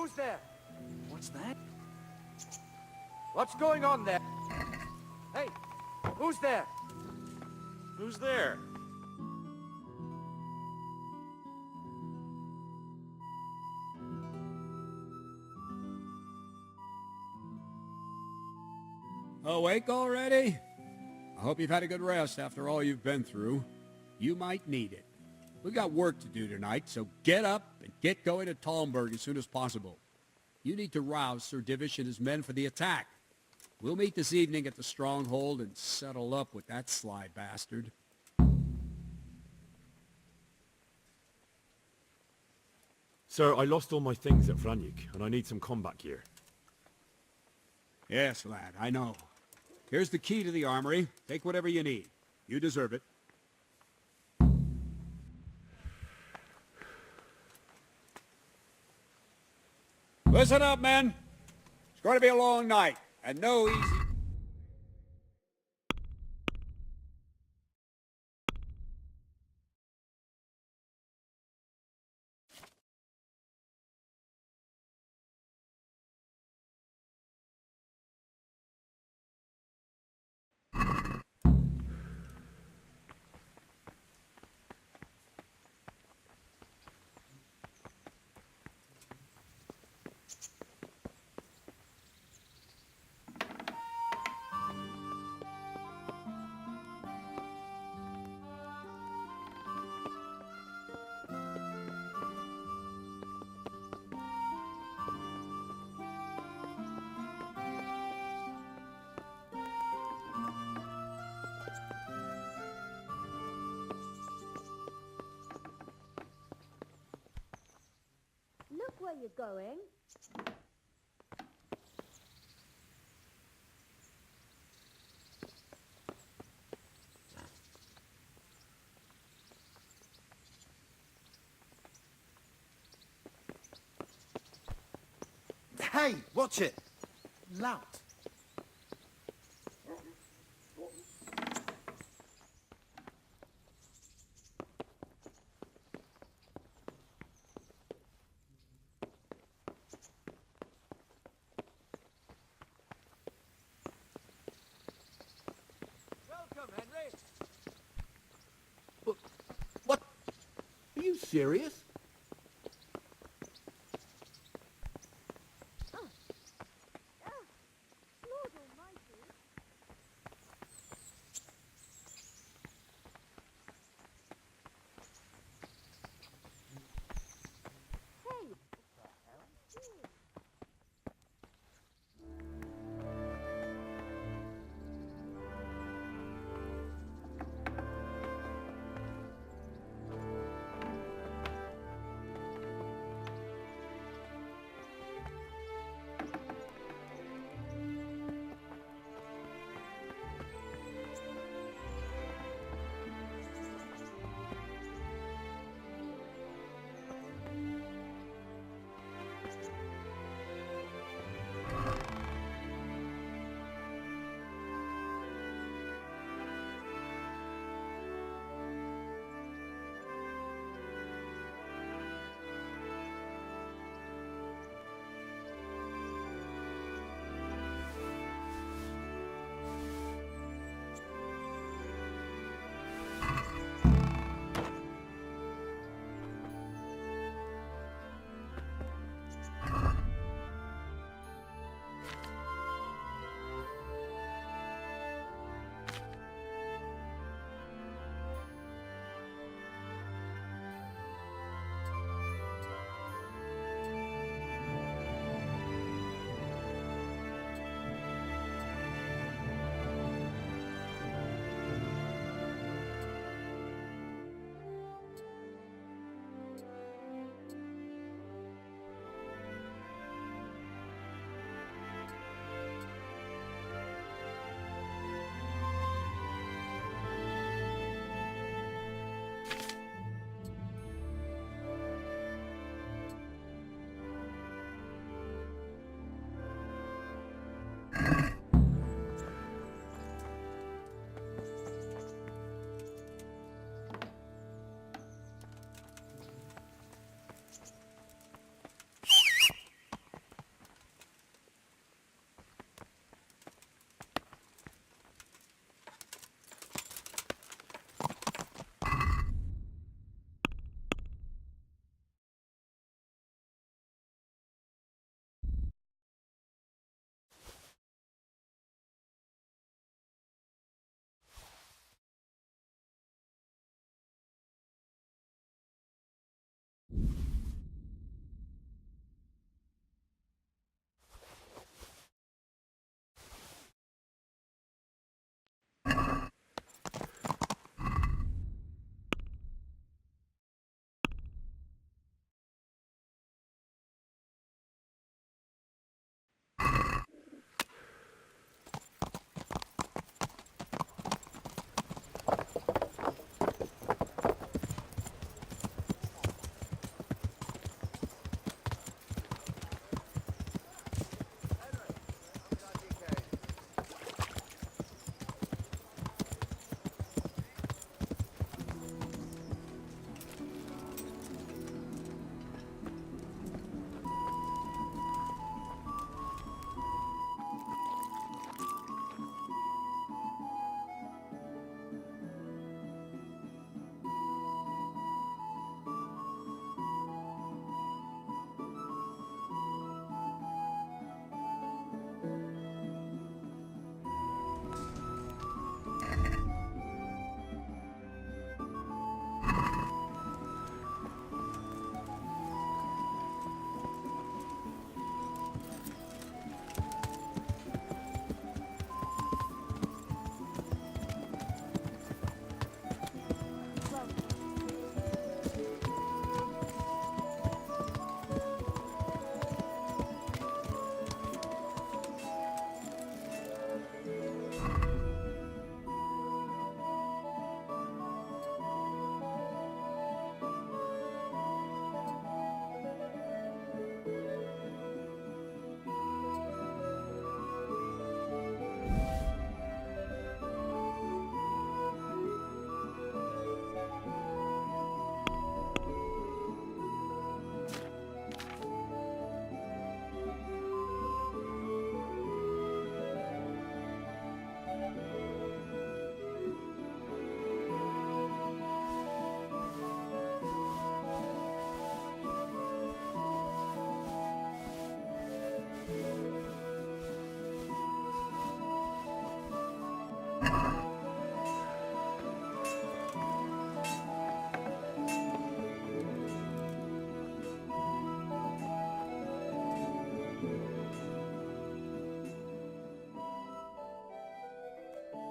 Who's there? What's that? What's going on there? Hey, who's there? Who's there? Awake already? I hope you've had a good rest after all you've been through. You might need it. We got work to do tonight, so get up and get going to Talmberg as soon as possible. You need to rouse Sir Divish and his men for the attack. We'll meet this evening at the stronghold and settle up with that sly bastard. Sir, I lost all my things at Vranyuk, and I need some combat gear. Yes, lad, I know. Here's the key to the armory. Take whatever you need. You deserve it. Listen up, men. It's going to be a long night, and no easy... Look where you're going. Hey, watch it! Loud. Welcome, Henry. What? Are you serious? Lord Almighty. Hey, what the hell are you doing?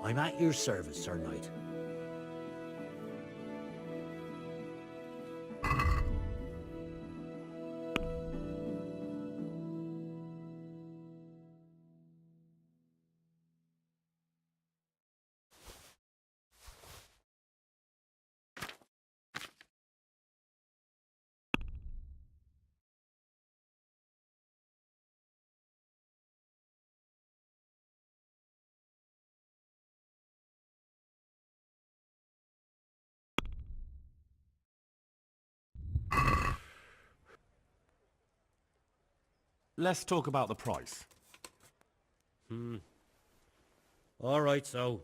I'm at your service, Sir Knight. Let's talk about the price. All right, so.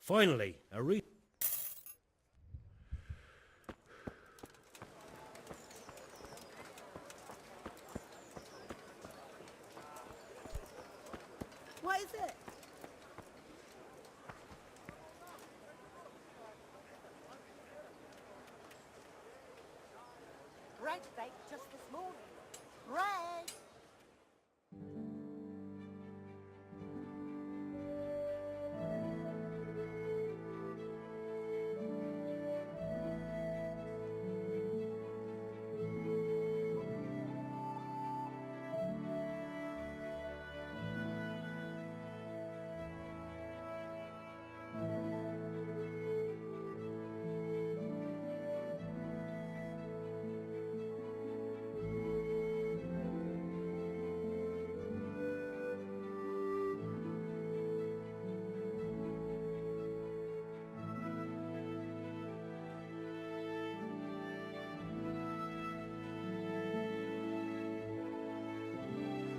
Finally, a What is it? Bread baked just this morning. Bread!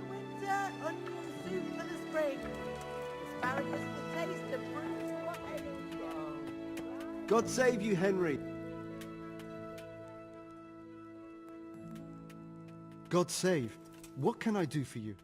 Winter onion soup for the spring. Asparagus for taste and fruit for any. God save you, Henry. God save. What can I do for you?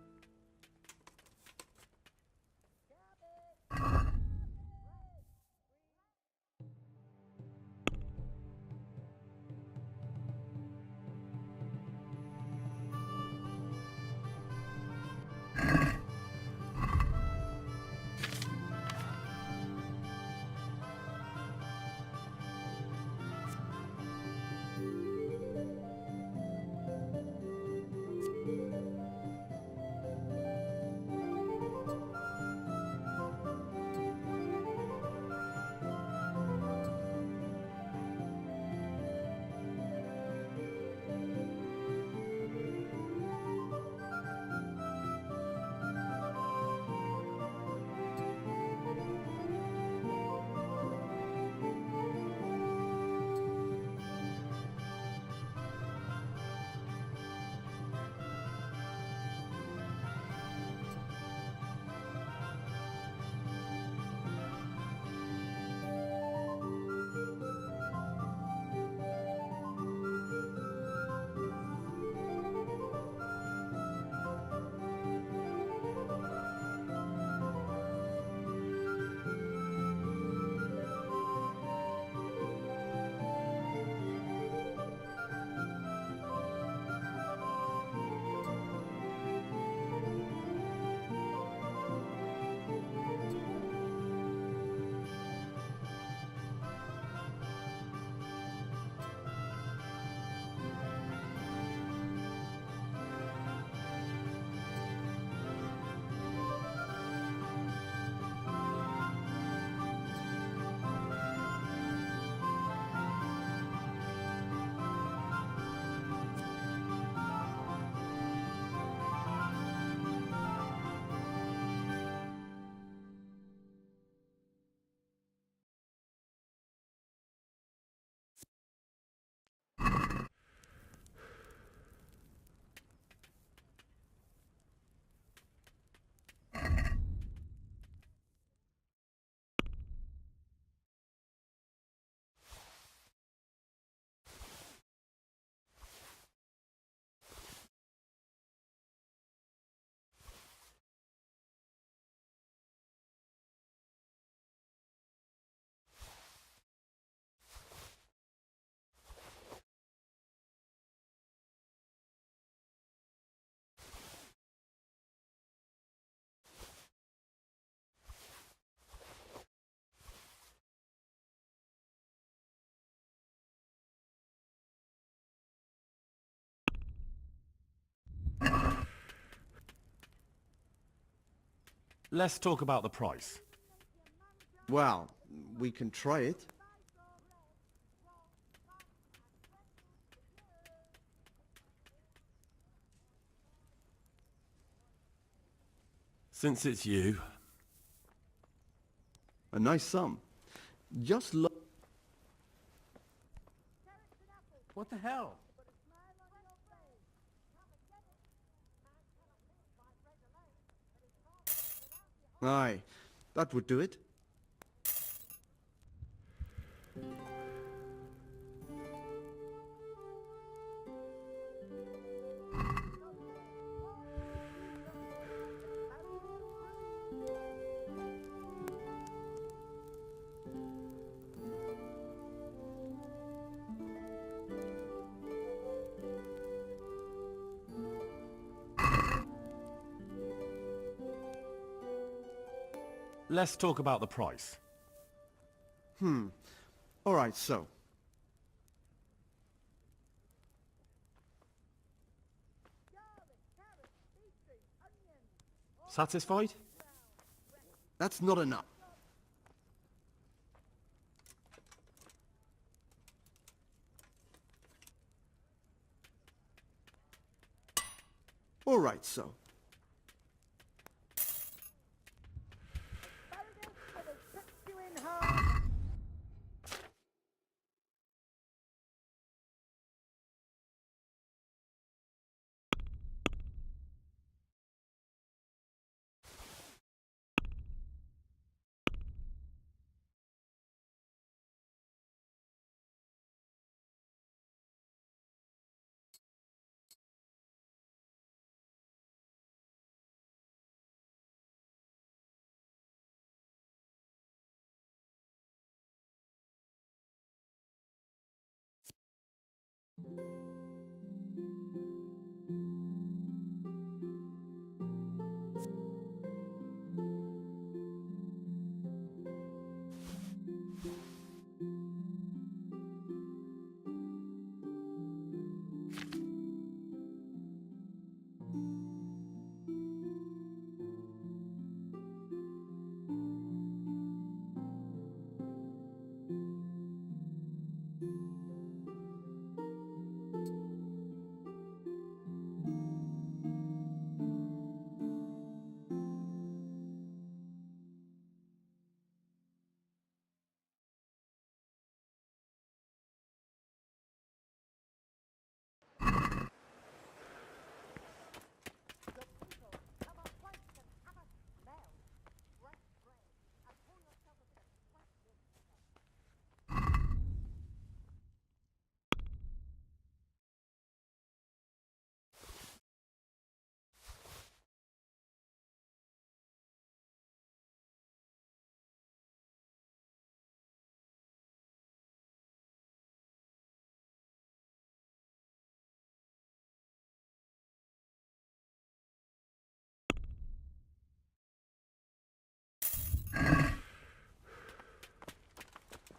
Let's talk about the price. Well, we can try it. Since it's you. A nice sum. Just look. What the hell? Aye, that would do it. Let's talk about the price. All right, so. Satisfied? That's not enough. All right, so.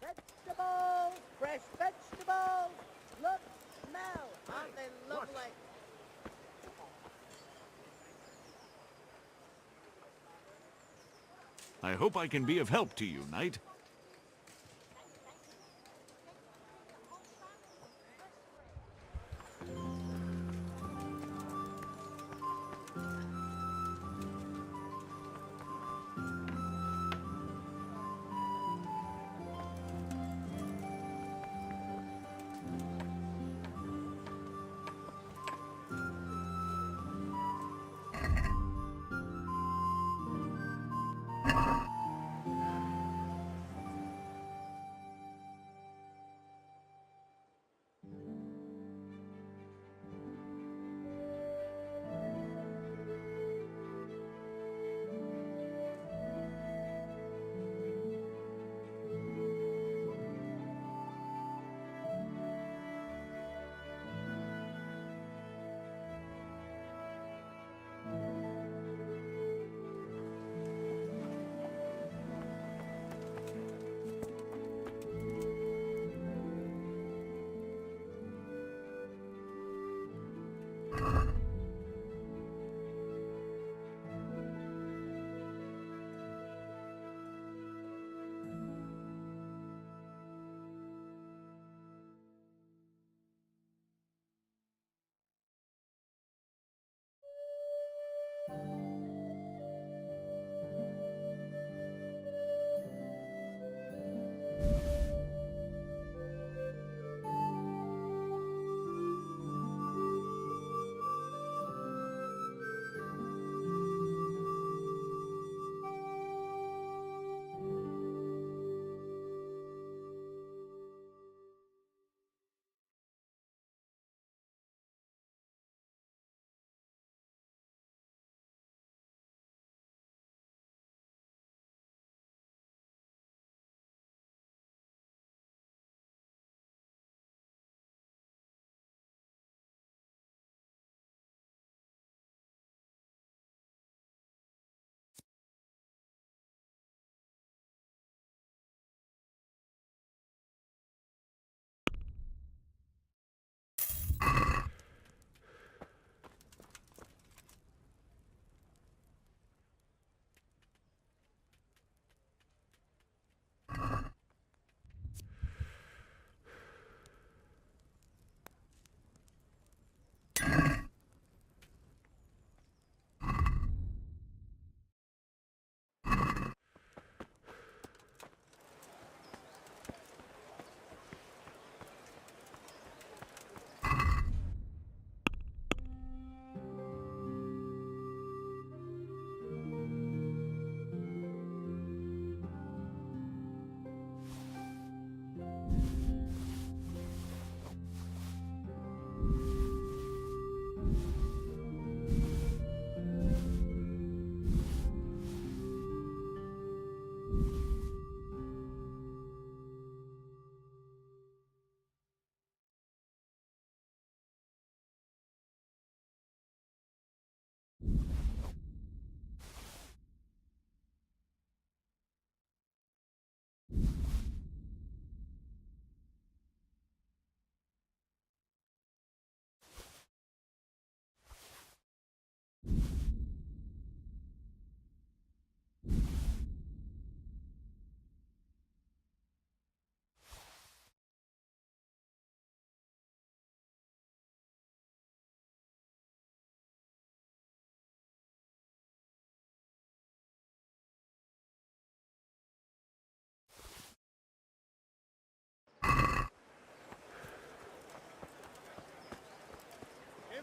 Vegetables! Fresh vegetables! Look, smell! Aren't they lovely? I hope I can be of help to you, Knight.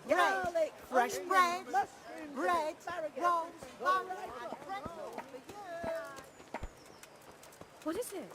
Garlic, fresh bread, bread, rolls, porridge, and pretzels for you. What is it?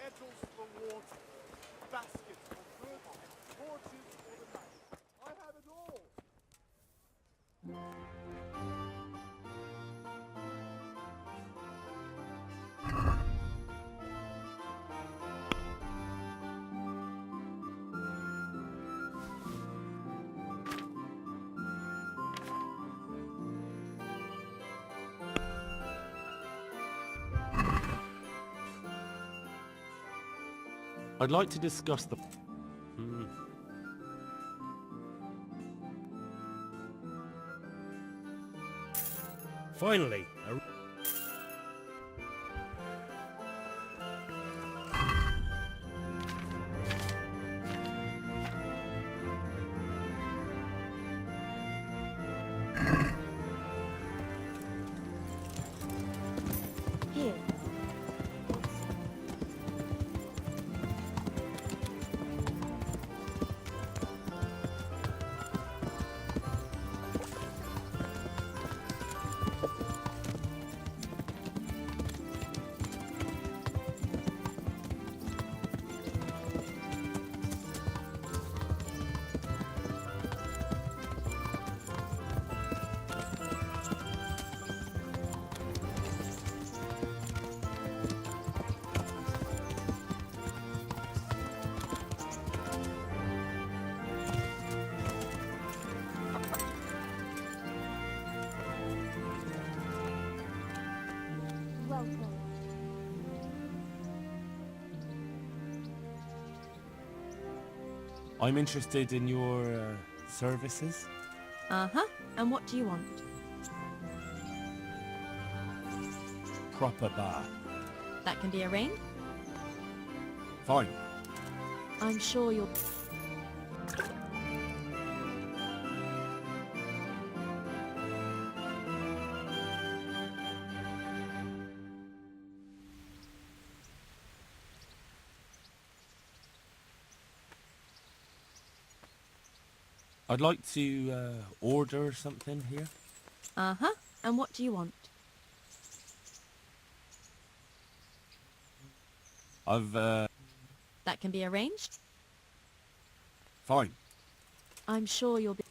Kettles for water, baskets for food, torches for the night. I have it all. I'd like to discuss the... Finally, I'm interested in your services. Uh-huh. And what do you want? Proper bar. That can be arranged. Fine. I'm sure you'll... I'd like to order something here. Uh-huh. And what do you want? I've That can be arranged. fine. I'm sure you'll be...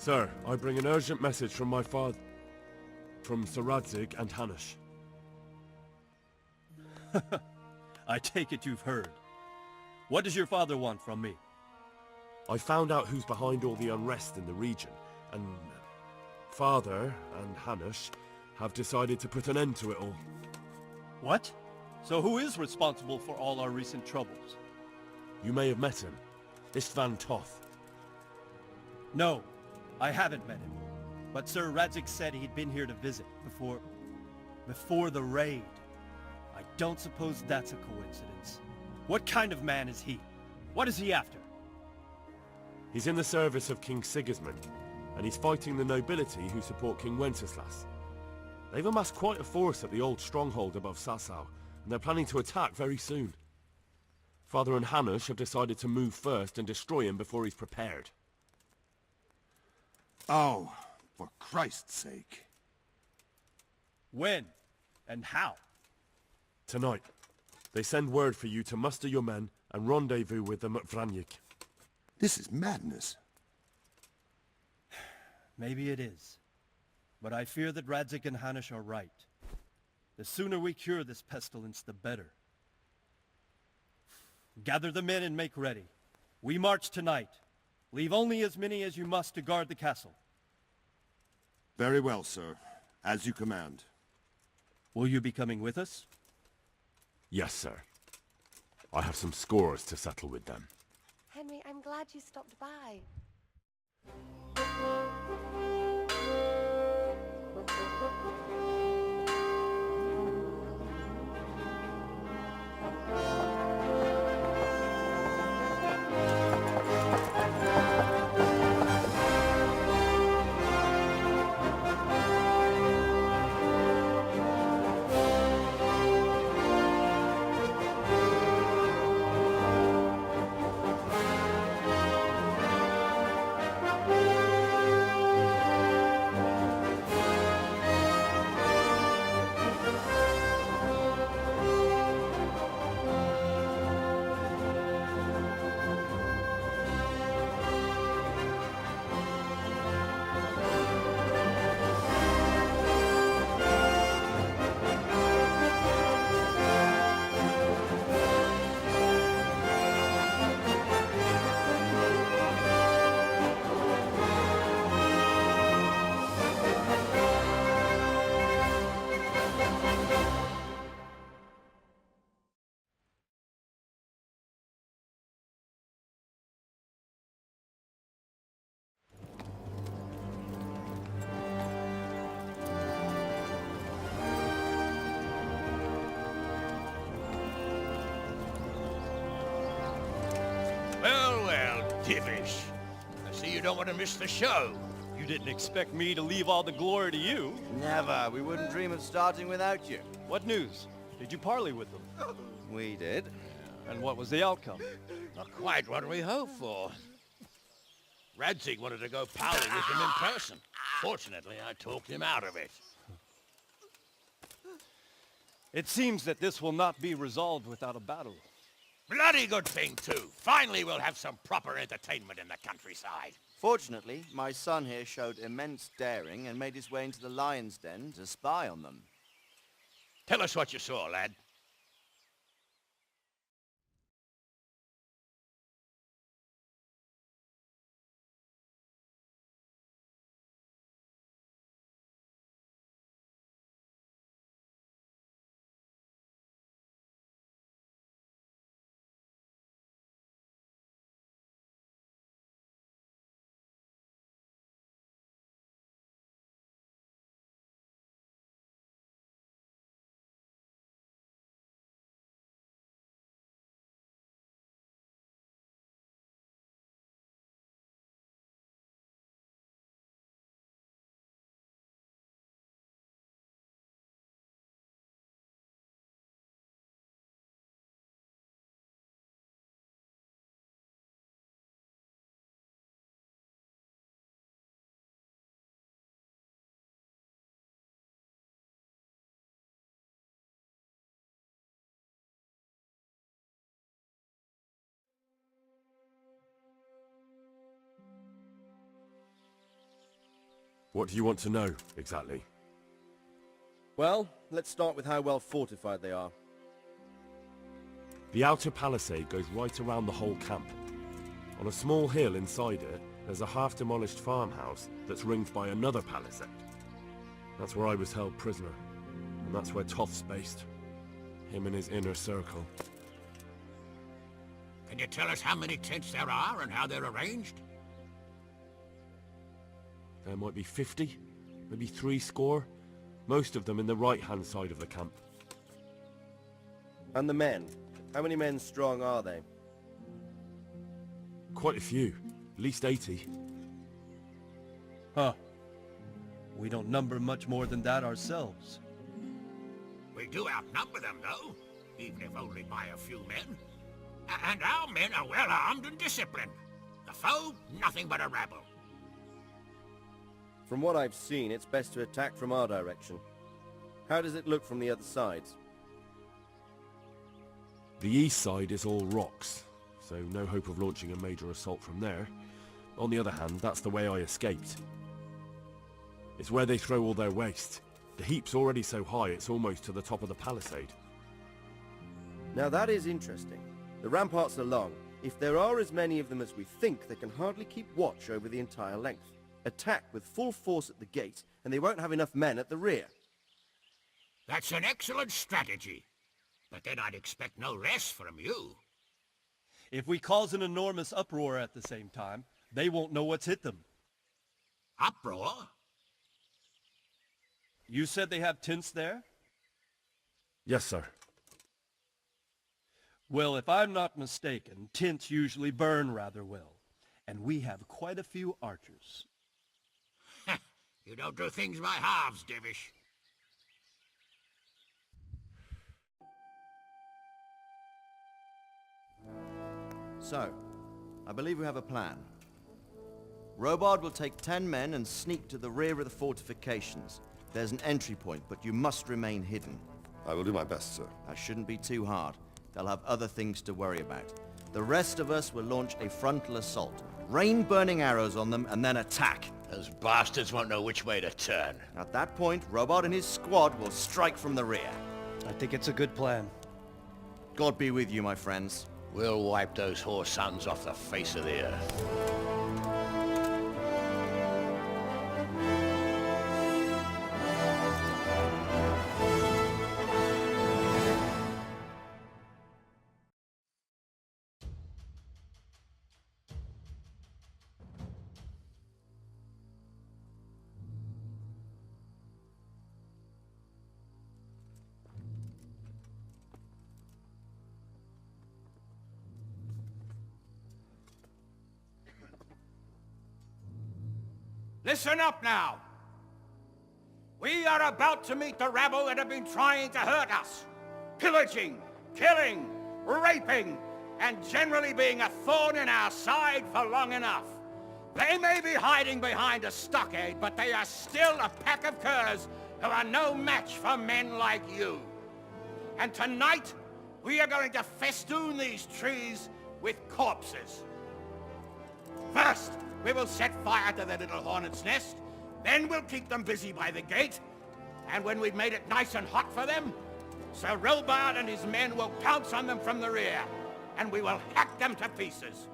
Sir, I bring an urgent message from my father, from Sir Radzig and Hanush. I take it you've heard. What does your father want from me? I found out who's behind all the unrest in the region, and Father and Hanush have decided to put an end to it all. What? So who is responsible for all our recent troubles? You may have met him. Istvan Toth. No, I haven't met him. But Sir Radzig said he'd been here to visit before the raid. I don't suppose that's a coincidence. What kind of man is he? What is he after? He's in the service of King Sigismund, and he's fighting the nobility who support King Wenceslas. They've amassed quite a force at the old stronghold above Sasau, and they're planning to attack very soon. Father and Hanush have decided to move first and destroy him before he's prepared. Oh, for Christ's sake. When? And how? Tonight. They send word for you to muster your men and rendezvous with them at Vranyik. This is madness. Maybe it is. But I fear that Radzig and Hanush are right. The sooner we cure this pestilence, the better. Gather the men and make ready. We march tonight. Leave only as many as you must to guard the castle. Very well, sir. As you command. Will you be coming with us? Yes, sir. I have some scores to settle with them. Henry, I'm glad you stopped by. Divish. I see you don't want to miss the show. You didn't expect me to leave all the glory to you. Never. We wouldn't dream of starting without you. What news? Did you parley with them? We did. And what was the outcome? Not quite what we hoped for. Radzig wanted to go pally with him in person. Fortunately, I talked him out of it. It seems that this will not be resolved without a battle. Bloody good thing, too. Finally, we'll have some proper entertainment in the countryside. Fortunately, my son here showed immense daring and made his way into the lion's den to spy on them. Tell us what you saw, lad. What do you want to know, exactly? Well, let's start with how well fortified they are. The outer palisade goes right around the whole camp. On a small hill inside it, there's a half-demolished farmhouse that's ringed by another palisade. That's where I was held prisoner, and that's where Toff's based. Him and his inner circle. Can you tell us how many tents there are and how they're arranged? There might be 50, maybe 70, most of them in the right-hand side of the camp. And the men? How many men strong are they? Quite a few, at least 80. Huh. We don't number much more than that ourselves. We do outnumber them, though, even if only by a few men. And our men are well armed and disciplined. The foe, nothing but a rabble. From what I've seen, it's best to attack from our direction. How does it look from the other sides? The east side is all rocks, so no hope of launching a major assault from there. On the other hand, that's the way I escaped. It's where they throw all their waste. The heap's already so high it's almost to the top of the palisade. Now that is interesting. The ramparts are long. If there are as many of them as we think, they can hardly keep watch over the entire length. Attack with full force at the gate, and they won't have enough men at the rear. That's an excellent strategy. But then I'd expect no less from you. If we cause an enormous uproar at the same time, they won't know what's hit them. Uproar? You said they have tents there? Yes, sir. Well, if I'm not mistaken, tents usually burn rather well. And we have quite a few archers. You don't do things by halves, Divish. So, I believe we have a plan. Robard will take 10 men and sneak to the rear of the fortifications. There's an entry point, but you must remain hidden. I will do my best, sir. That shouldn't be too hard. They'll have other things to worry about. The rest of us will launch a frontal assault. Rain burning arrows on them and then attack. Those bastards won't know which way to turn. At that point, Robard and his squad will strike from the rear. I think it's a good plan. God be with you, my friends. We'll wipe those whore sons off the face of the earth. Listen up now. We are about to meet the rabble that have been trying to hurt us. Pillaging, killing, raping, and generally being a thorn in our side for long enough. They may be hiding behind a stockade, but they are still a pack of curs who are no match for men like you. And tonight, we are going to festoon these trees with corpses. First, we will set fire to their little hornet's nest. Then we'll keep them busy by the gate. And when we've made it nice and hot for them, Sir Robard and his men will pounce on them from the rear. And we will hack them to pieces.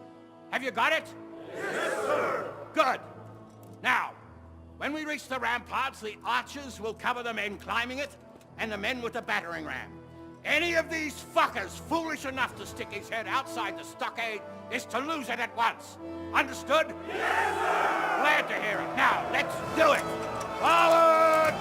Have you got it? Yes, sir. Good. Now, when we reach the ramparts, the archers will cover the men climbing it, and the men with the battering ram. Any of these fuckers foolish enough to stick his head outside the stockade is to lose it at once. Understood? Yes, sir! Glad to hear it. Now, let's do it! Forward!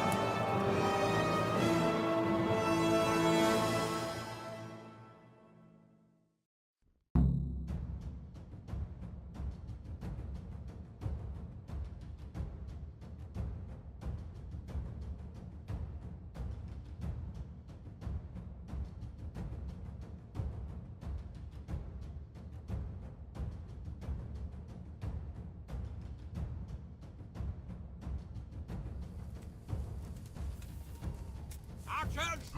Archers!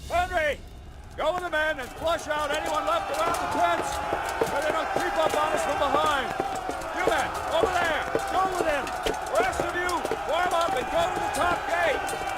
Henry! Go with the men and flush out anyone left around the tents so they don't creep up on us from behind. You men, over there! Go with him! The rest of you, warm up and go to the top gate!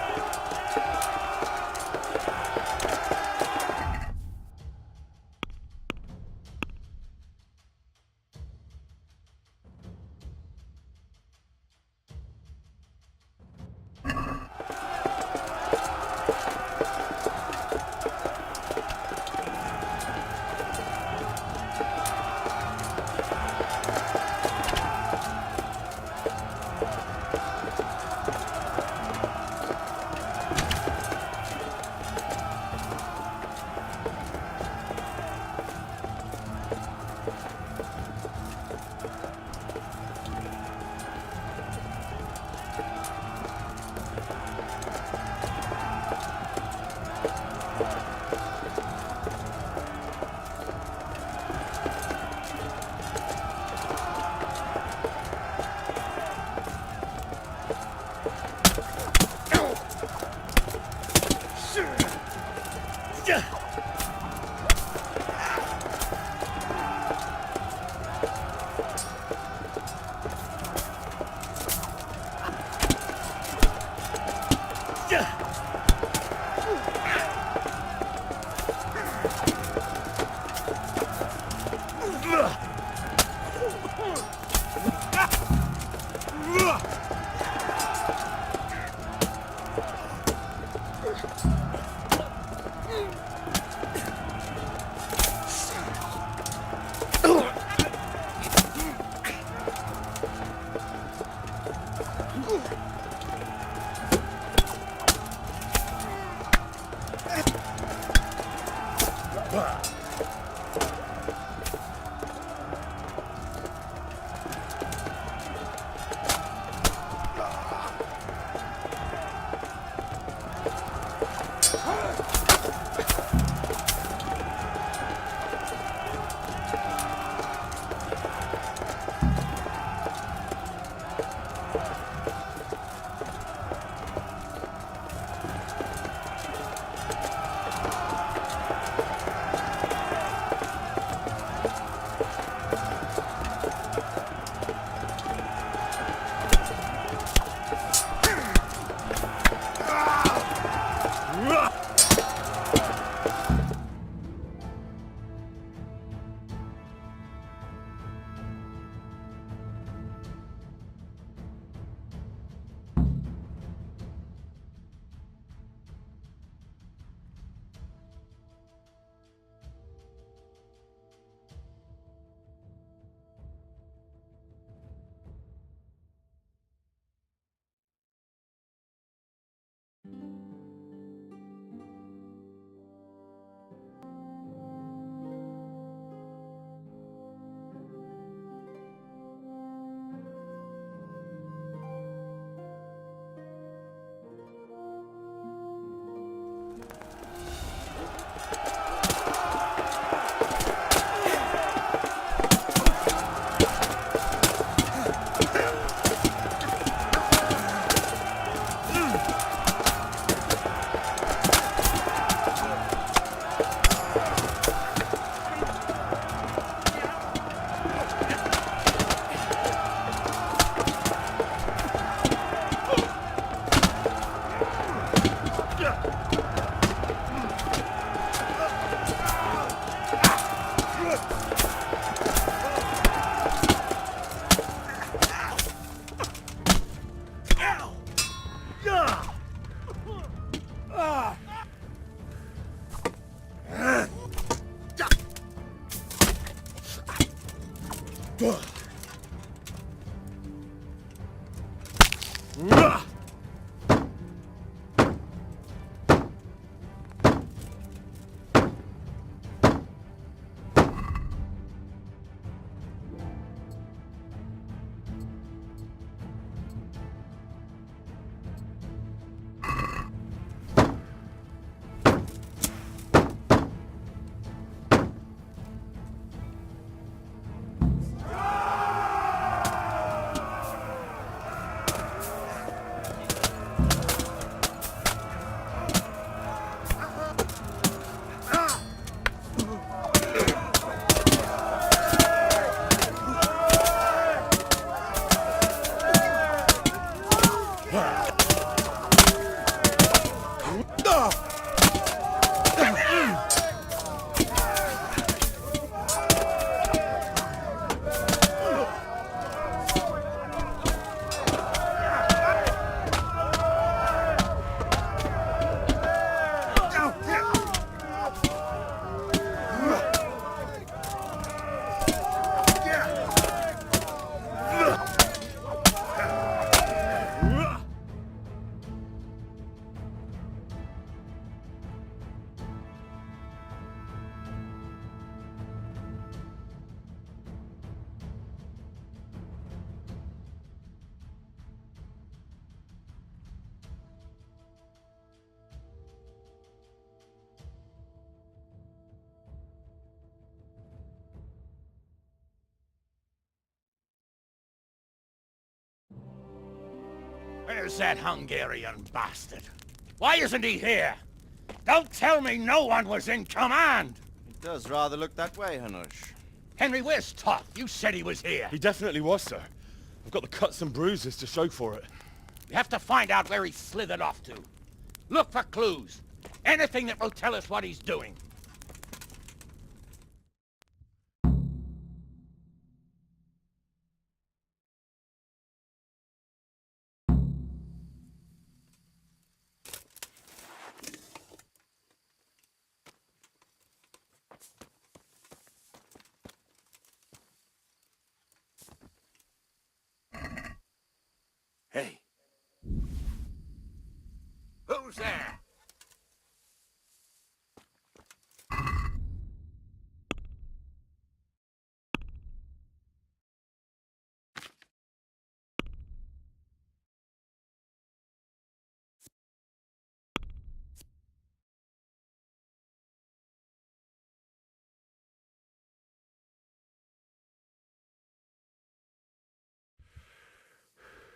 Where's that Hungarian bastard? Why isn't he here? Don't tell me no one was in command! It does rather look that way, Hanush. Henry, where's Toff? You said he was here. He definitely was, sir. I've got the cuts and bruises to show for it. We have to find out where he slithered off to. Look for clues. Anything that will tell us what he's doing. Hey. Who's there?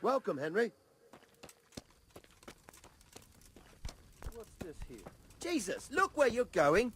Welcome, Henry. What's this here? Jesus, look where you're going.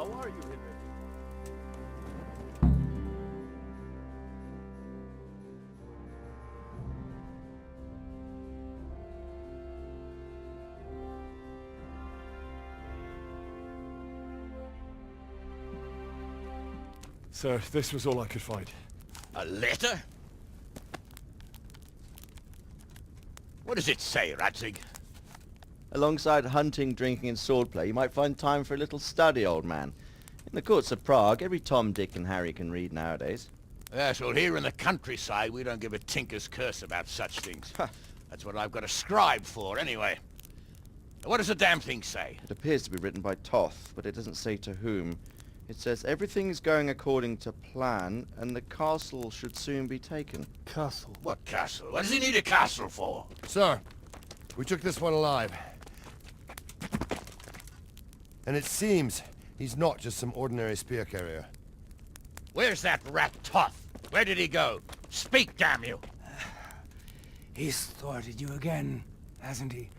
How are you, Henry? Sir, this was all I could find. A letter? What does it say, Ratzig? Alongside hunting, drinking and swordplay, you might find time for a little study, old man. In the courts of Prague, every Tom, Dick and Harry can read nowadays. Yes, well, here in the countryside, we don't give a tinker's curse about such things. That's what I've got a scribe for, anyway. What does the damn thing say? It appears to be written by Toth, but it doesn't say to whom. It says everything's going according to plan, and the castle should soon be taken. Castle? What castle? What does he need a castle for? Sir, we took this one alive. And it seems he's not just some ordinary spear carrier. Where's that rat Toth? Where did he go? Speak, damn you! He's thwarted you again, hasn't he?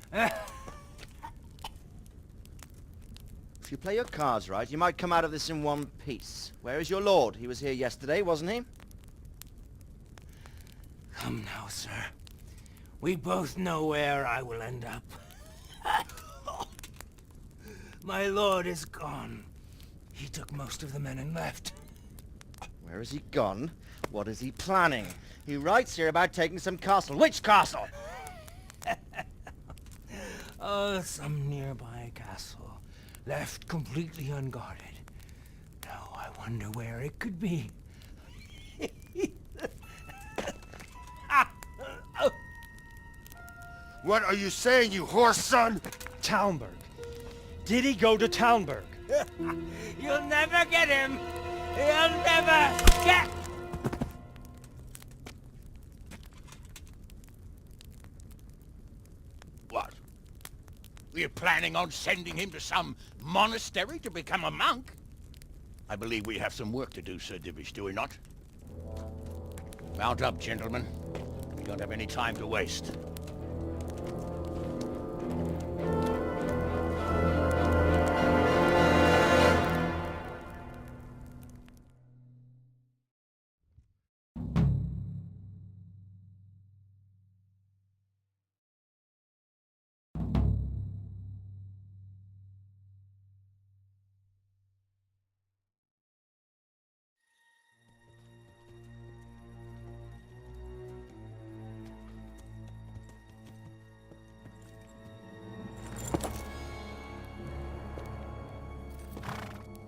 If you play your cards right, you might come out of this in one piece. Where is your lord? He was here yesterday, wasn't he? Come now, sir. We both know where I will end up. My lord is gone. He took most of the men and left. Where has he gone? What is he planning? He writes here about taking some castle. Which castle? Oh, some nearby castle. Left completely unguarded. Now I wonder where it could be. What are you saying, you horse son? Talmberg. Did he go to Talmberg? You'll never get him! You'll never get... What? Were you planning on sending him to some monastery to become a monk? I believe we have some work to do, Sir Divish, do we not? Mount up, gentlemen. We don't have any time to waste.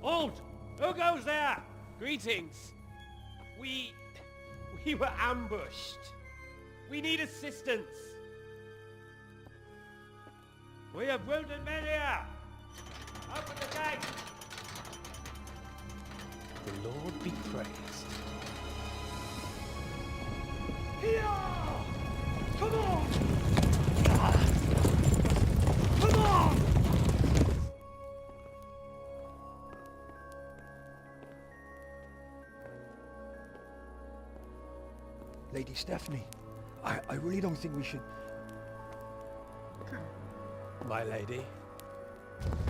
Halt! Who goes there? Greetings. We were ambushed. We need assistance. We have wounded men here. Open the gate. The Lord be praised. Here! Come on! Come on! Lady Stephanie, I really don't think we should... My lady.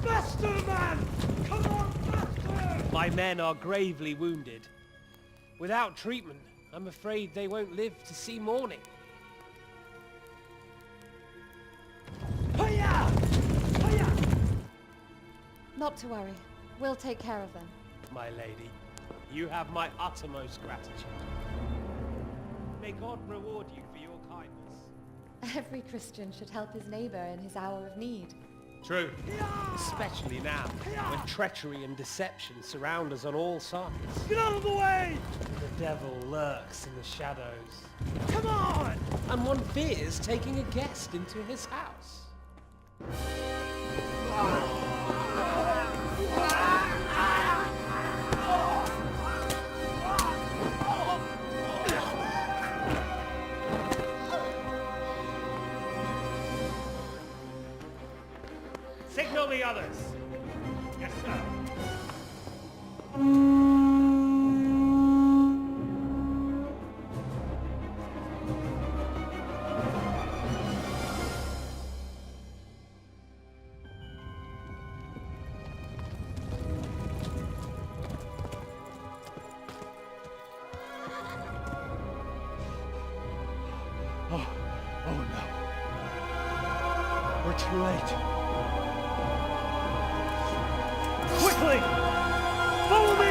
Faster, man! Come on, faster! My men are gravely wounded. Without treatment, I'm afraid they won't live to see morning. Hiya! Hiya! Not to worry. We'll take care of them. My lady, you have my uttermost gratitude. May God reward you for your kindness. Every Christian should help his neighbor in his hour of need. True. Especially now, when treachery and deception surround us on all sides. Get out of the way! The devil lurks in the shadows. Come on! And one fears taking a guest into his house. Signal the others. Yes, sir. We're too late. Quickly! Follow me!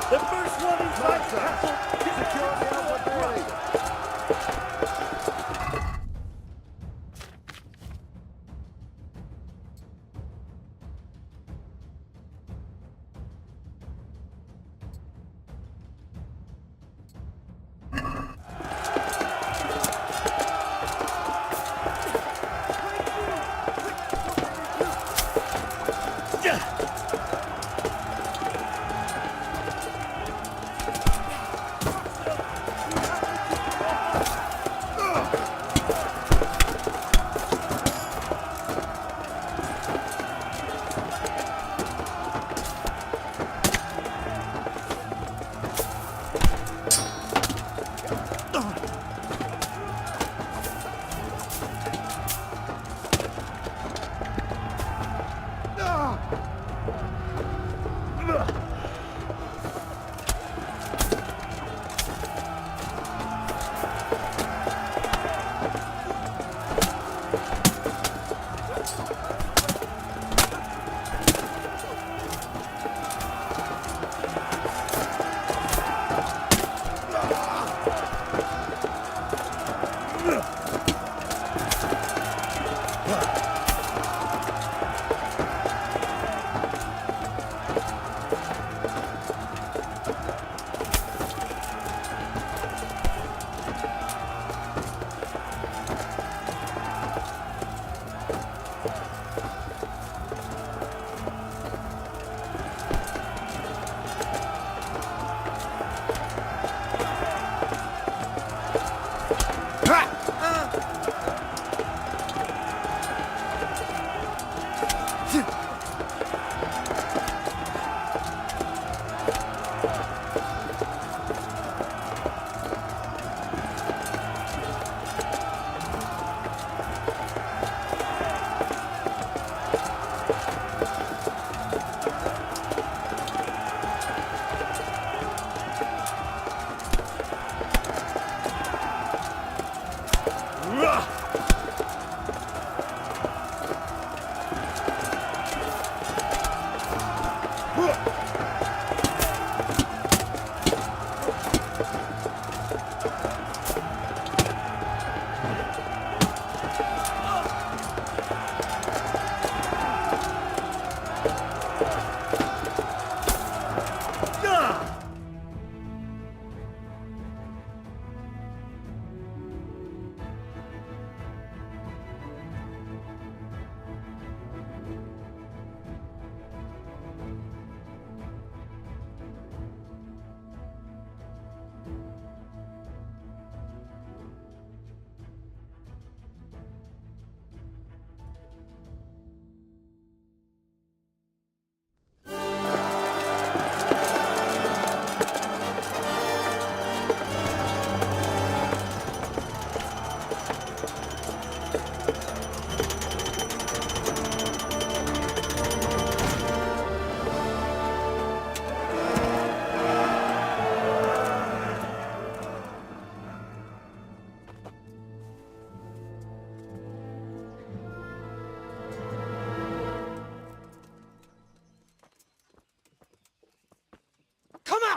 The first one inside the castle! Secure the outward doorway!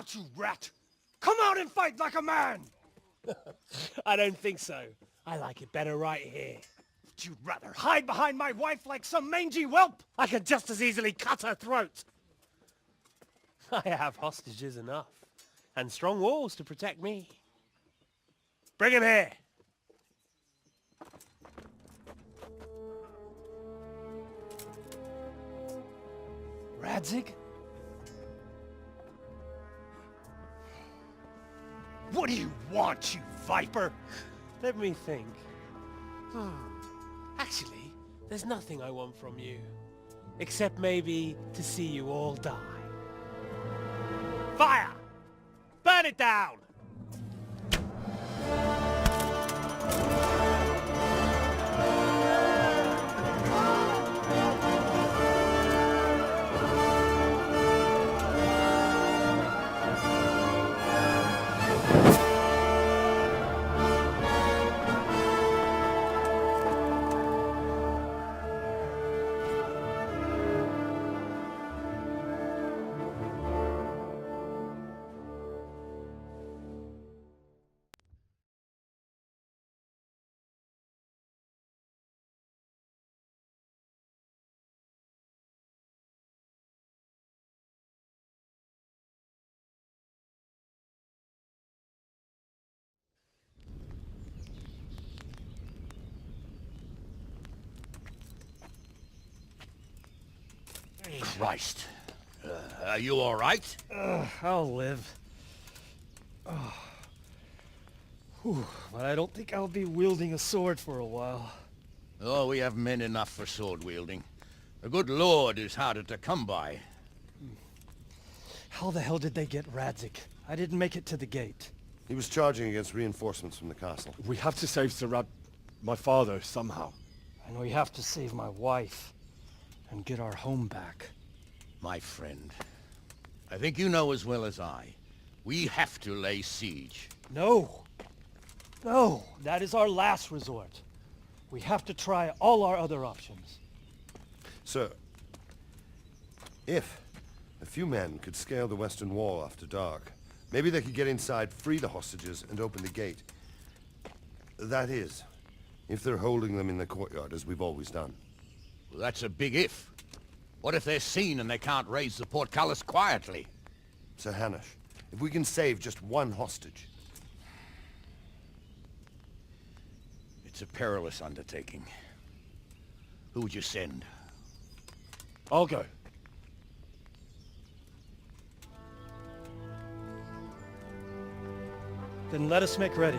out, you rat! Come out and fight like a man! I don't think so. I like it better right here. Would you rather hide behind my wife like some mangy whelp? I could just as easily cut her throat. I have hostages enough, and strong walls to protect me. Bring him here. Radzig? What do you want, you viper? Let me think. Actually, there's nothing I want from you. Except maybe to see you all die. Fire! Burn it down! Christ. Are you all right? I'll live. Whew, but I don't think I'll be wielding a sword for a while. Oh, we have men enough for sword wielding. The good Lord is harder to come by. How the hell did they get Radzig? I didn't make it to the gate. He was charging against reinforcements from the castle. We have to save Sir my father, somehow. And we have to save my wife and get our home back. My friend, I think you know as well as I. We have to lay siege. No! No! That is our last resort. We have to try all our other options. Sir, if a few men could scale the western wall after dark, maybe they could get inside, free the hostages, and open the gate. That is, if they're holding them in the courtyard, as we've always done. Well, that's a big if. What if they're seen and they can't raise the portcullis quietly? Sir Hanush, if we can save just one hostage. It's a perilous undertaking. Who would you send? I'll go. Then let us make ready.